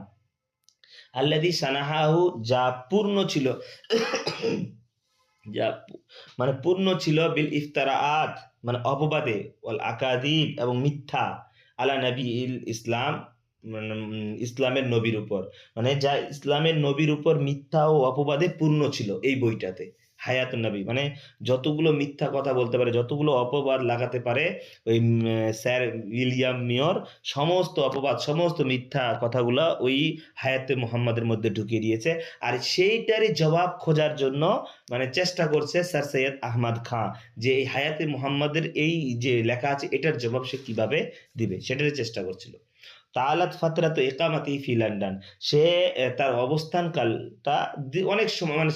আল্লাযী শানাহু, যা পূর্ণ ছিল যা মানে পূর্ণ ছিল, বিল ইফতিরাআত মানে অপবাদে, ওয়াল আকাদিব এবং মিথ্যা, আলা নবীল ইসলাম মানে ইসলামের নবীর উপর, মানে যা ইসলামের নবীর উপর মিথ্যা ও অপবাদে পূর্ণ ছিল এই বইটাতে। হায়াতুন নবী মানে যতগুলো মিথ্যা কথা বলতে পারে, যতগুলো অপবাদ লাগাতে পারে, ওই স্যার উইলিয়াম মিয়র সমস্ত অপবাদ, সমস্ত মিথ্যা কথাগুলো ওই হায়াতে মুহাম্মাদের মধ্যে ঢুকিয়ে দিয়েছে। আর সেইটারই জবাব খোঁজার জন্য মানে চেষ্টা করছে স্যার সৈয়দ আহমদ খাঁ, যে এই হায়াতে মুহাম্মাদের এই যে লেখা আছে এটার জবাব সে কিভাবে দিবে, সেটারই চেষ্টা করছিল। তালাত ফাতরাত ইকামাতি ফি লন্ডন, সে তার অবস্থান কালটা অনেক সময় মানে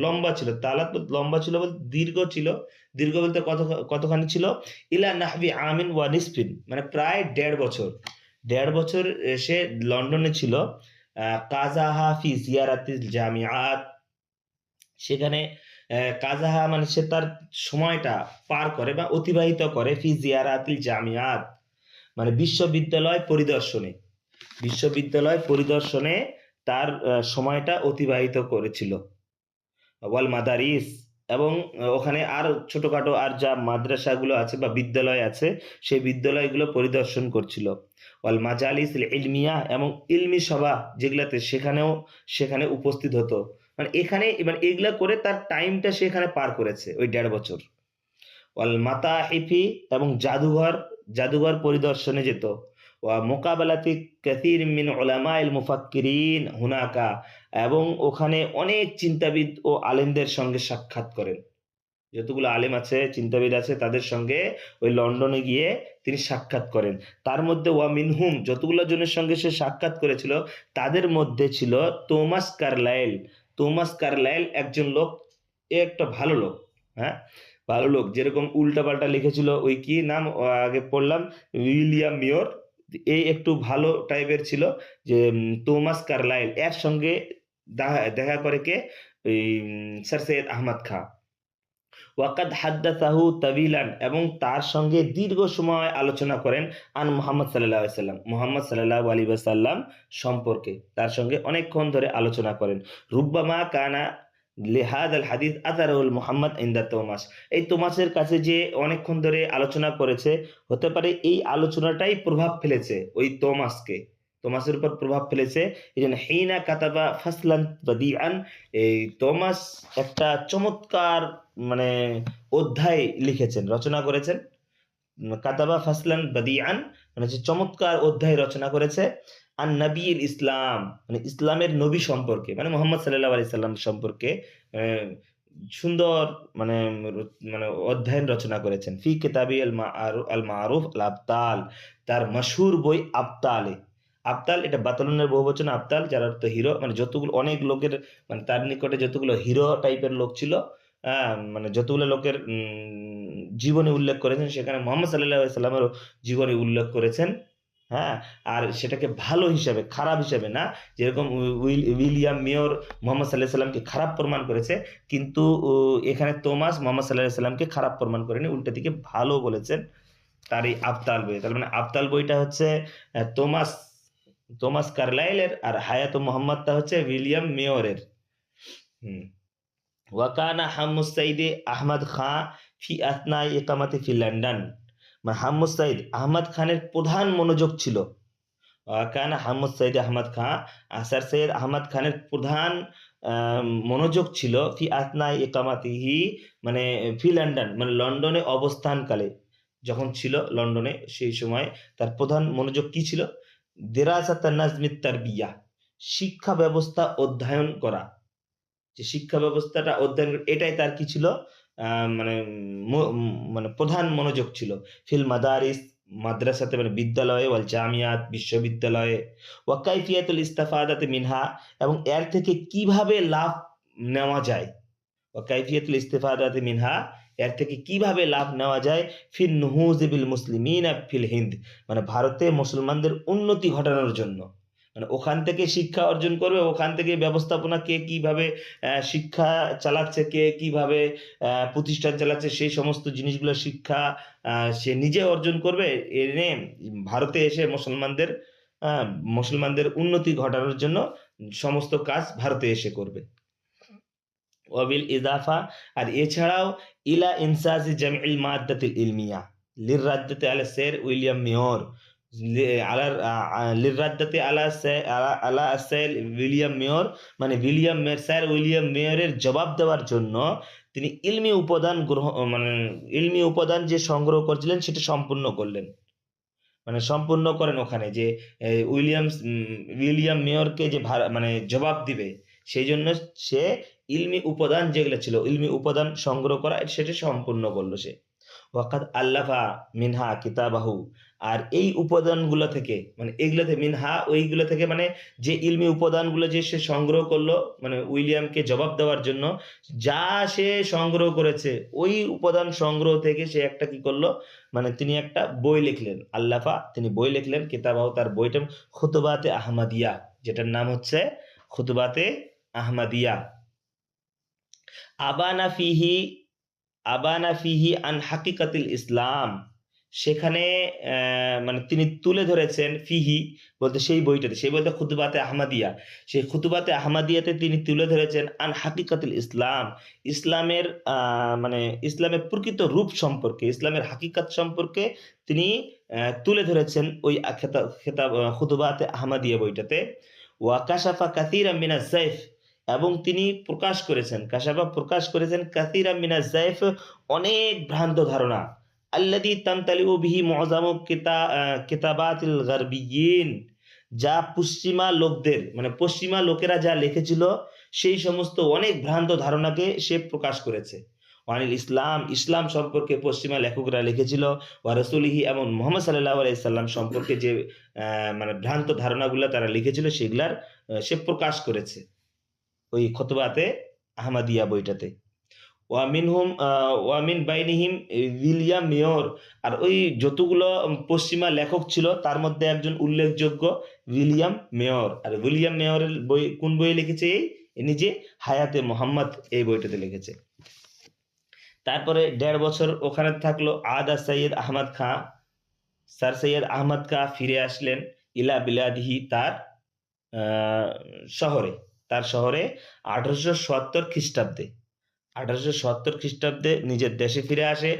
লম্বা ছিল, তালাত লম্বা ছিল বলতে দীর্ঘ বলতে কতখানি ছিল, ইলা নাহবি আমিন ওয়া নিসফিন, মানে প্রায় 1.5 বছর সে লন্ডনে ছিল। কাজাহা ফি জিয়ারাতিল জামিআত, সেখানে কাজাহা মানে সে তার সময়টা পার করে বা অতিবাহিত করে ফি জিয়ারাতিল জামিয়াত, মানে বিশ্ববিদ্যালয় পরিদর্শনে তার সময়টা অতিবাহিত করেছিল। ওয়াল মাদারিস, এবং ওখানে আর ছোটখাটো আর যা মাদ্রাসাগুলো আছে বা বিদ্যালয় আছে সেই বিদ্যালয়গুলো পরিদর্শন করছিল। ওয়াল মাজালিস ইলমিয়া, এবং ইলমি সভা যেগুলাতে সেখানে উপস্থিত হতো। মানে এখানে মানে এগুলা করে তার টাইমটা সেখানে পার করেছে ওই 1.5 বছর। ওয়াল মাতাহিফি, এবং জাদুঘর পরিদর্শনে যেত। ওয়া মুকাবালাতি কাসীর মিন উলামাইল মুফাক্কিরিন হুনাকা, এবং ওখানে অনেক চিন্তাবিদ ও আলেমদের সঙ্গে সাক্ষাৎ করেন। যতগুলো আলেম আছে, চিন্তাবিদ আছে, তাদের সঙ্গে ওই লন্ডনে গিয়ে তিনি সাক্ষাৎ করেন। তার মধ্যে ওয়া মিনহুম, যতগুলো জনের সঙ্গে সে সাক্ষাৎ করেছিল তাদের মধ্যে ছিল থমাস কার্লাইল একজন লোক, এ একটা ভালো লোক, হ্যাঁ ভালো লোক, যেরকম উল্টাপাল্টা লিখেছিল ওই কি নাম আগে পড়লাম, উইলিয়াম মিওর, এই একটু ভালো টাইপের ছিল। যে থমাস কার্লাইল এর সঙ্গে দেখা করে কে, ওই স্যার সৈয়দ আহমদ খাঁ। ওয়াকাদ হাদ্দাসাহু তাবিলান, এবং তার সঙ্গে দীর্ঘ সময় আলোচনা করেন আন মুহাম্মদ সাল্লাল্লাহু আলাইহি ওয়াসাল্লাম, মুহাম্মদ সাল্লাল্লাহু আলাইহি ওয়াসাল্লাম সম্পর্কে তার সঙ্গে অনেকক্ষণ ধরে আলোচনা করেন। রুব্বামা কানা লিহাদাল হাদিস আযারুল মুহাম্মদ ইনদা তোমাস, এই তোমাসের কাছে যে অনেকক্ষণ ধরে আলোচনা করেছে, হতে পারে এই আলোচনাটাই প্রভাব ফেলেছে ওই তোমাসের উপর প্রভাব ফেলেছে। এই জন্য হিনা কাতাবা ফাসলান বাদিআন, এই তোমাস একটা চমৎকার মানে অধ্যায় লিখেছেন, রচনা করেছেন। কাতাবা ফাসলান বাদিআন মানে যে চমৎকার অধ্যায় রচনা করেছে। আন নবীল ইসলাম, মানে ইসলামের নবী সম্পর্কে, মানে মোহাম্মদ সাল্লাল্লাহু আলাইহি সাল্লাম সম্পর্কে সুন্দর মানে মানে অধ্যায়ন রচনা করেছেন। ফি কিতাবি আল মারুফ আল আবতাল, তার মশহুর বই আবতালে। আবতাল এটা বাতালুনের বহুবচন, আবতাল যার অর্থ হিরো, মানে যতগুলো অনেক লোকের মানে তার নিকটে যতগুলো হিরো টাইপের লোক ছিল, মানে যতগুলো লোকের জীবনী উল্লেখ করেছেন, সেখানে মোহাম্মদ সাল্লাল্লাহু আলাইহি সাল্লামেরও জীবনী উল্লেখ করেছেন। হ্যাঁ, আর সেটাকে ভালো হিসাবে, খারাপ হিসাবে না। যেরকম উইলিয়াম মেয়র মোহাম্মদ সাল্লাল্লাহু আলাইহি সাল্লামকে খারাপ প্রমাণ করেছে, কিন্তু এখানে তোমাস মোহাম্মদ সাল্লাল্লাহু আলাইহি সাল্লামকে খারাপ প্রমাণ করেনি, উল্টা দিকে ভালো বলেছেন তার এই আবতাল বই। তার মানে আবতাল বইটা হচ্ছে তোমাস কার্লাইলের, আর হায়াত মোহাম্মদটা হচ্ছে উইলিয়াম মেয়রের। হুম। ওয়াকানা হাম্মুস সাইদে আহমদ খাঁ ফি আসনাই ইকামাতি ফি লন্ডন, মানে হাম্মুস সাইদ আহমদ খানের প্রধান মনোযোগ ছিল। ওয়াকানা হাম্মুস সাইদ আহমদ খাঁ, স্যার সৈয়দ আহমদ খানের প্রধান মনোযোগ ছিল ফি আসনাই ইকামাতিহি, মানে ফি লন্ডন মানে লন্ডনে অবস্থানকালে, যখন ছিল লন্ডনে সেই সময় তার প্রধান মনোযোগ কি ছিল? দিরাসাত নাজমিত তারবিয়া, শিক্ষা ব্যবস্থা অধ্যয়ন করা, যে শিক্ষা ব্যবস্থাটা অধ্যয়ন, এটাই তার কি ছিল মানে মানে প্রধান মনোযোগ ছিল। ফিল মাদারিস, মাদ্রাসাতে মানে বিদ্যালয়ে, ওয়াল জামিয়াত বিশ্ববিদ্যালয়ে, ওয়া কাইফিয়াতুল ইস্তিফাদাতি মিনহা, এবং এর থেকে কিভাবে লাভ নেওয়া যায়। ওয়া কাইফিয়াতুল ইস্তিফাদাতি মিনহা, এর থেকে কিভাবে লাভ নেওয়া যায়। ফিন নুহুজ বিল মুসলিমিনা ফিল হিন্দ, মানে ভারতে মুসলমানদের উন্নতি ঘটানোর জন্য, মানে ওখান থেকে শিক্ষা অর্জন করবে, ওখান থেকে ব্যবস্থাপনা কে কিভাবে শিক্ষা চালাচ্ছে, কে কিভাবে প্রতিষ্ঠান চালাচ্ছে, সেই সমস্ত জিনিসগুলো শিক্ষা সে নিজে অর্জন করবে, এনে ভারতে এসে মুসলমানদের উন্নতি ঘটানোর জন্য সমস্ত কাজ ভারতে এসে করবে। ওয়াবিল ইজাফা, আর এছাড়াও ইলা ইনসাজি জামিল মাদ্দাতিল ইলমিয়া লিররাদ্দাতি আলা স্যার উইলিয়াম মেয়র, লিররাদ্দাতি আলা স্যার উইলিয়াম মেয়র, মানে স্যার উইলিয়াম মেয়রের জবাব দেওয়ার জন্য তিনি ইলমি উপাদান যে সংগ্রহ করছিলেন সেটা সম্পূর্ণ করলেন, মানে সম্পূর্ণ করেন ওখানে, যে উইলিয়াম মেয়রকে যে মানে জবাব দিবে, সেই জন্য সে ইলমি উপাদান যেগুলো ছিল, ইলমি উপাদান সংগ্রহ করা, সেটা সম্পূর্ণ করলো সে। ওয়াকাদ আল্লাফা মিনহা কিতাবাহু, আর এই উপাদানগুলো থেকে মানে এগুলোতে মিনহা ওইগুলো থেকে, মানে যে ইলমি উপাদানগুলো যে সে সংগ্রহ করলো, মানে উইলিয়ামকে জবাব দেওয়ার জন্য যা সে সংগ্রহ করেছে, ওই উপাদান সংগ্রহ থেকে সে একটা কি করলো, মানে তিনি একটা বই লিখলেন। আল্লাফা, তিনি বই লিখলেন, কিতাবাহু তার বইটা খুতুবাতে আহমদিয়া, যেটার নাম হচ্ছে খুতুবাতে আহমদিয়া। আবানা ফিহি আবানা ফিহি আন হাকিকাতিল ইসলাম, সেখানে মানে তিনি তুলে ধরেছেন, ফিহি বলতে সেই বইটাতে, সেই বলতে খুতুবাতে আহমদিয়া, সেই খুতুবাতে আহমদিয়াতে তিনি তুলে ধরেছেন আন হাকিকাতুল ইসলাম, ইসলামের মানে ইসলামের প্রকৃত রূপ সম্পর্কে, ইসলামের হাকিকাত সম্পর্কে তিনি তুলে ধরেছেন ওই খুতুবাতে আহমদিয়া বইটাতে। ওয়া কাশাফা কাসীরাম মিনাজ যায়ফ, এবং তিনি প্রকাশ করেছেন, কাশাফা প্রকাশ করেছেন কাসীরাম মিনাজ যায়ফ, অনেক ভ্রান্ত ধারণা, আল্লাযী তামতালিউ বিহি মুআযামু কিতাবাতিল গারবিয়্যিন, যা পশ্চিমা লোকদের মানে পশ্চিমা লোকেরা যা লিখেছিল সেই সমস্ত অনেক ভ্রান্ত ধারণাকে সে প্রকাশ করেছে। ওয়ানিল ইসলাম, ইসলাম সম্পর্কে পশ্চিমা লেখকরা লিখেছিল, ওয়া রাসূলিহি, এবং মুহাম্মদ সাল্লাল্লাহু আলাইহি সাল্লাম সম্পর্কে যে মানে ভ্রান্ত ধারণাগুলো তারা লিখেছিল সেগুলার সে প্রকাশ করেছে ওই খুতবাতে আহমদিয়া বইটাতে। ওয়ামিন বাইনিহিম উইলিয়াম মেয়র, আর ওই যতগুলো পশ্চিমা লেখক ছিল তার মধ্যে একজন উল্লেখযোগ্য উইলিয়াম মেয়র। আর উইলিয়াম মেয়রের বই কোন বই লিখেছে? এই নিজে হায়াতে মোহাম্মদ এই বইটাতে লিখেছে। তারপরে 1.5 বছর ওখানে থাকলো। আদা সৈয়দ আহমদ খাঁ, স্যার সৈয়দ আহমদ খাঁ ফিরে আসলেন ইলা বিলাদিহি, তার শহরে, 1870 খ্রিস্টাব্দে, 1870 খ্রিস্টাব্দে নিজের দেশে ফিরে আসে।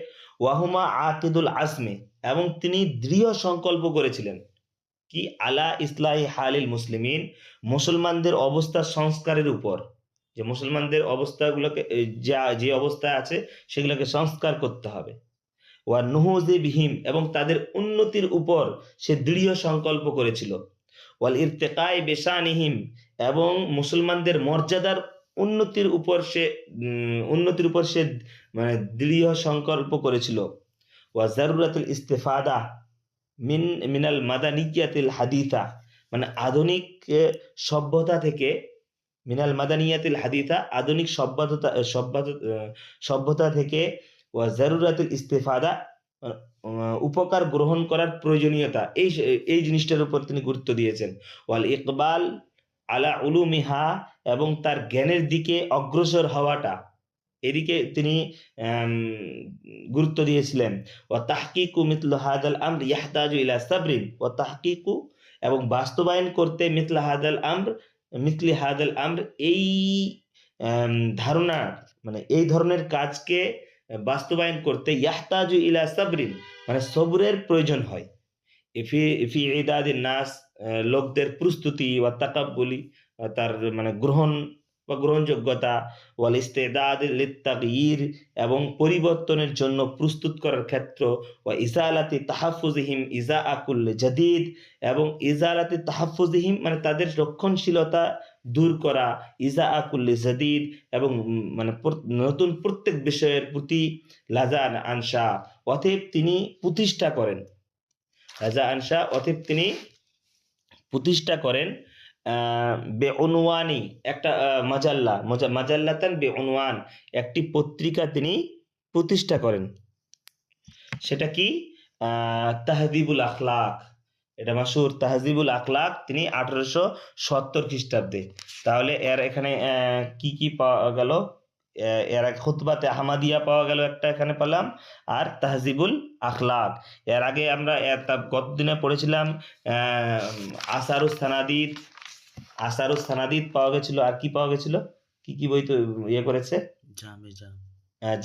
ওয়াহুমা আকিদুল আজমে, এবং তিনি দৃঢ় সংকল্প করেছিলেন কি আলা ইসলাহি হালিল মুসলিমিন, মুসলমানদের অবস্থা সংস্কারের উপর, যে মুসলমানদের অবস্থাগুলোকে যে অবস্থায় আছে সেগুলোকে সংস্কার করতে হবে। ওয়া নুহুজি বিহিম, এবং তাদের উন্নতির উপর সে দৃঢ় সংকল্প করেছিল। ওয়াল ইরতিকাই বেশানিহিম, এবং মুসলমানদের মর্যাদার উন্নতির উপর সে মানে দৃঢ় সংকল্প করেছিল। ওয়া জারুরাতুল ইস্তিফাদা মিনাল মাদানিয়াতিল হাদিসা, মানে আধুনিক সভ্যতা থেকে, মিনাল মাদানিয়াতিল হাদিসা, আধুনিক সভ্যতা থেকে, ওয়া জারুরাতুল ইস্তিফাদা, উপকার গ্রহণ করার প্রয়োজনীয়তা, এই জিনিসটার উপর তিনি গুরুত্ব দিয়েছেন। ওয়াল ইকবাল আলা উলুমিহা, এবং তার জ্ঞানের দিকে অগ্রসর হওয়াটা, এদিকে তিনি গুরুত্ব দিয়েছিলেন। ওয়া তাহকিকু মিথলু হাদাল আমর ইয়াহতাজু ইলা সাবরিন ওয়া তাহকিকু, এবং বাস্তবায়ন করতে মিথলি হাদাল আমর, এই ধারণা মানে এই ধরনের কাজকে বাস্তবায়ন করতে ইয়াহতাজু ইলা সাবরিন, মানে সবরের প্রয়োজন হয়। ফি ইদাদিন নাস, লোকদের প্রস্তুতি, ওয়া তাকাব্বুলি, তার মানে গ্রহণযোগ্যতা, ওয়াল ইস্তেদাদ লিত্তাগয়ির, এবং পরিবর্তনের জন্য প্রস্তুত করার ক্ষেত্র, ওয়া ইজালাতি তাহাফুজিহিম ইজাআ কুল্লি জাদিদ, এবং ইজালাতি তাহাফুজিহিম মানে তাদের রক্ষণশীলতা দূর করা, ইজাআ কুল্লি জাদিদ, এবং মানে নতুন প্রত্যেক বিষয়ের প্রতি লাজান আনসা, অতএব তিনি প্রতিষ্ঠা করেন, রাজা আনসা, অতএব তিনি প্রতিষ্ঠা করেন বেউনওয়ানি, একটা মাজাল্লাতান বেউনওয়ান, একটি পত্রিকা তিনি প্রতিষ্ঠা করেন। সেটা কি? তাহজিবুল আখলাক, এটা মাশহুর তাহজিবুল আখলাক, তিনি 1870 খ্রিস্টাব্দে। তাহলে এর এখানে কি কি পাওয়া গেল? এর আগে খুতবাতে আহমদিয়া পাওয়া গেল একটা, এখানে পেলাম, আর তাহজিবুল আখলাক। এর আগে আমরা গত দিনে পড়েছিলাম আসারুস সানাদিদ পাওয়া গেছিল। আর কি পাওয়া গেছিল? কি বই তো ইয়ে করেছে?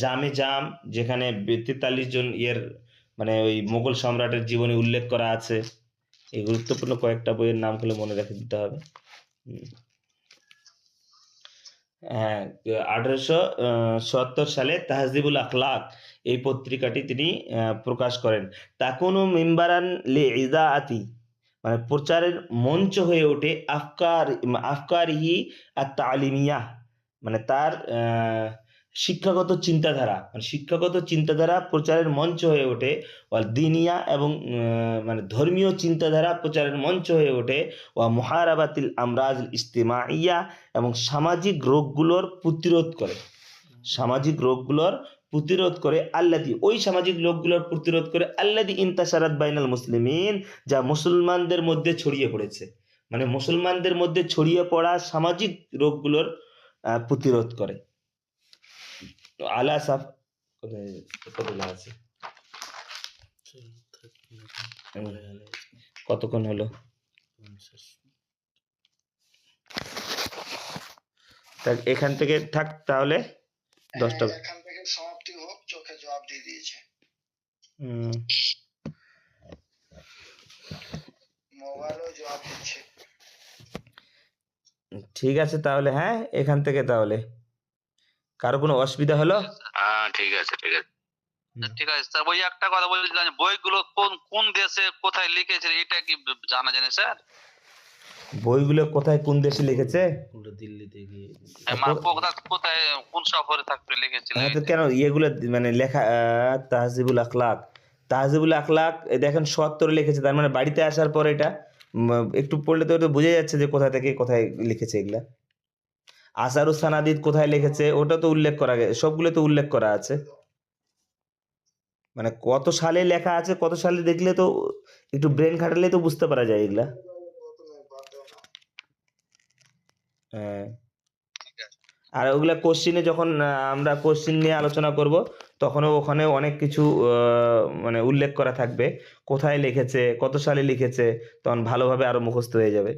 জামে জাম, যেখানে 43 জন মানে ওই মোগল সম্রাটের জীবনী উল্লেখ করা আছে। এই গুরুত্বপূর্ণ কয়েকটা বইয়ের নাম গুলো মনে রেখে দিতে হবে। 1870 সালে তাহজিবুল আখলাক এই পত্রিকাটি তিনি প্রকাশ করেন। তাকুনু মিম্বারান লিইজাআতি, মানে প্রচারের মঞ্চ হয়ে ওঠে আফকারিহি আত-তালিমিয়া, মানে তার শিক্ষাগত চিন্তাধারা প্রচারের মঞ্চ হয়ে ওঠে। ওয়াল দিনিয়া, এবং মানে ধর্মীয় চিন্তাধারা প্রচারের মঞ্চ হয়ে ওঠে। ওয়া মুহারাবাতিল আমরাজ ইজতিমাইয়া, এবং সামাজিক রোগগুলোর প্রতিরোধ করে আল্লাদি, ওই সামাজিক রোগগুলোর প্রতিরোধ করে আল্লাদি ইন্তাশারাত বাইনাল মুসলিমিন, যা মুসলমানদের মধ্যে ছড়িয়ে পড়েছে, মানে মুসলমানদের মধ্যে ছড়িয়ে পড়া সামাজিক রোগগুলোর প্রতিরোধ করে। আলা সাফ কোথায় কতগুলো আছে? চল, থাক, এরকম। হুম। হলে হলে কতক্ষণ হলো? 50 তা এখান থেকে থাক তাহলে 10টা। এখান থেকে সমাপ্তি হোক, চোখে জবাব দিয়ে দিয়েছে, হুম, মোবাইলও জবাব দিচ্ছে। ঠিক আছে তাহলে, হ্যাঁ এখান থেকে তাহলে কারো কোনো অসুবিধা হলো? হ্যাঁ ঠিক আছে ঠিক আছে। হুম। ঠিক আছে স্যার, ওই একটা কথা বলছিলাম যে বইগুলো কোন কোন দেশে কোথায় লিখেছে এটা কি জানা জানে স্যার? বইগুলো কোথায় কোন দেশে লিখেছে? ওটা দিল্লিতে গিয়ে মানে কোথায় কোথায় কোন সফরে থাকতে লিখেছিলেন হ্যাঁ তো এটা? কেন ইয়েগুলো মানে লেখা তাহজিবুল আখলাক, তাহজিবুল আখলাক দেখেন ৭০ লিখেছে, তার মানে বাড়িতে আসার পর এটা একটু পড়লে তো এটা বোঝা যাচ্ছে যে কোথা থেকে কোথায় লিখেছে এগুলা। আসারুস সানাদিদ কোথায় লিখেছে ওটা তো উল্লেখ করা গেছে, সবগুলো তো উল্লেখ করা আছে, মানে কত সালে লেখা আছে কত সালে দেখলে তো একটু ব্রেন খাটালে তো বুঝতে পারা যায় এগুলা। হ্যাঁ, ঠিক আছে। আর ওগুলা কোশ্চিনে যখন আমরা কোশ্চিন নিয়ে আলোচনা করব তখনও ওখানে অনেক কিছু মানে উল্লেখ করা থাকবে, কোথায় লিখেছে কত সালে লিখেছে, তখন ভালোভাবে আরো মুখস্থ হয়ে যাবে।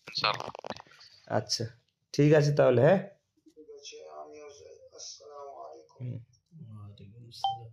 ইনশাআল্লাহ। আচ্ছা ঠিক আছে তাহলে, হ্যাঁ। ঠিক আছে, আমিও যাই। আসসালামু আলাইকুম। হুম। ওয়ালাইকুম আসসালাম।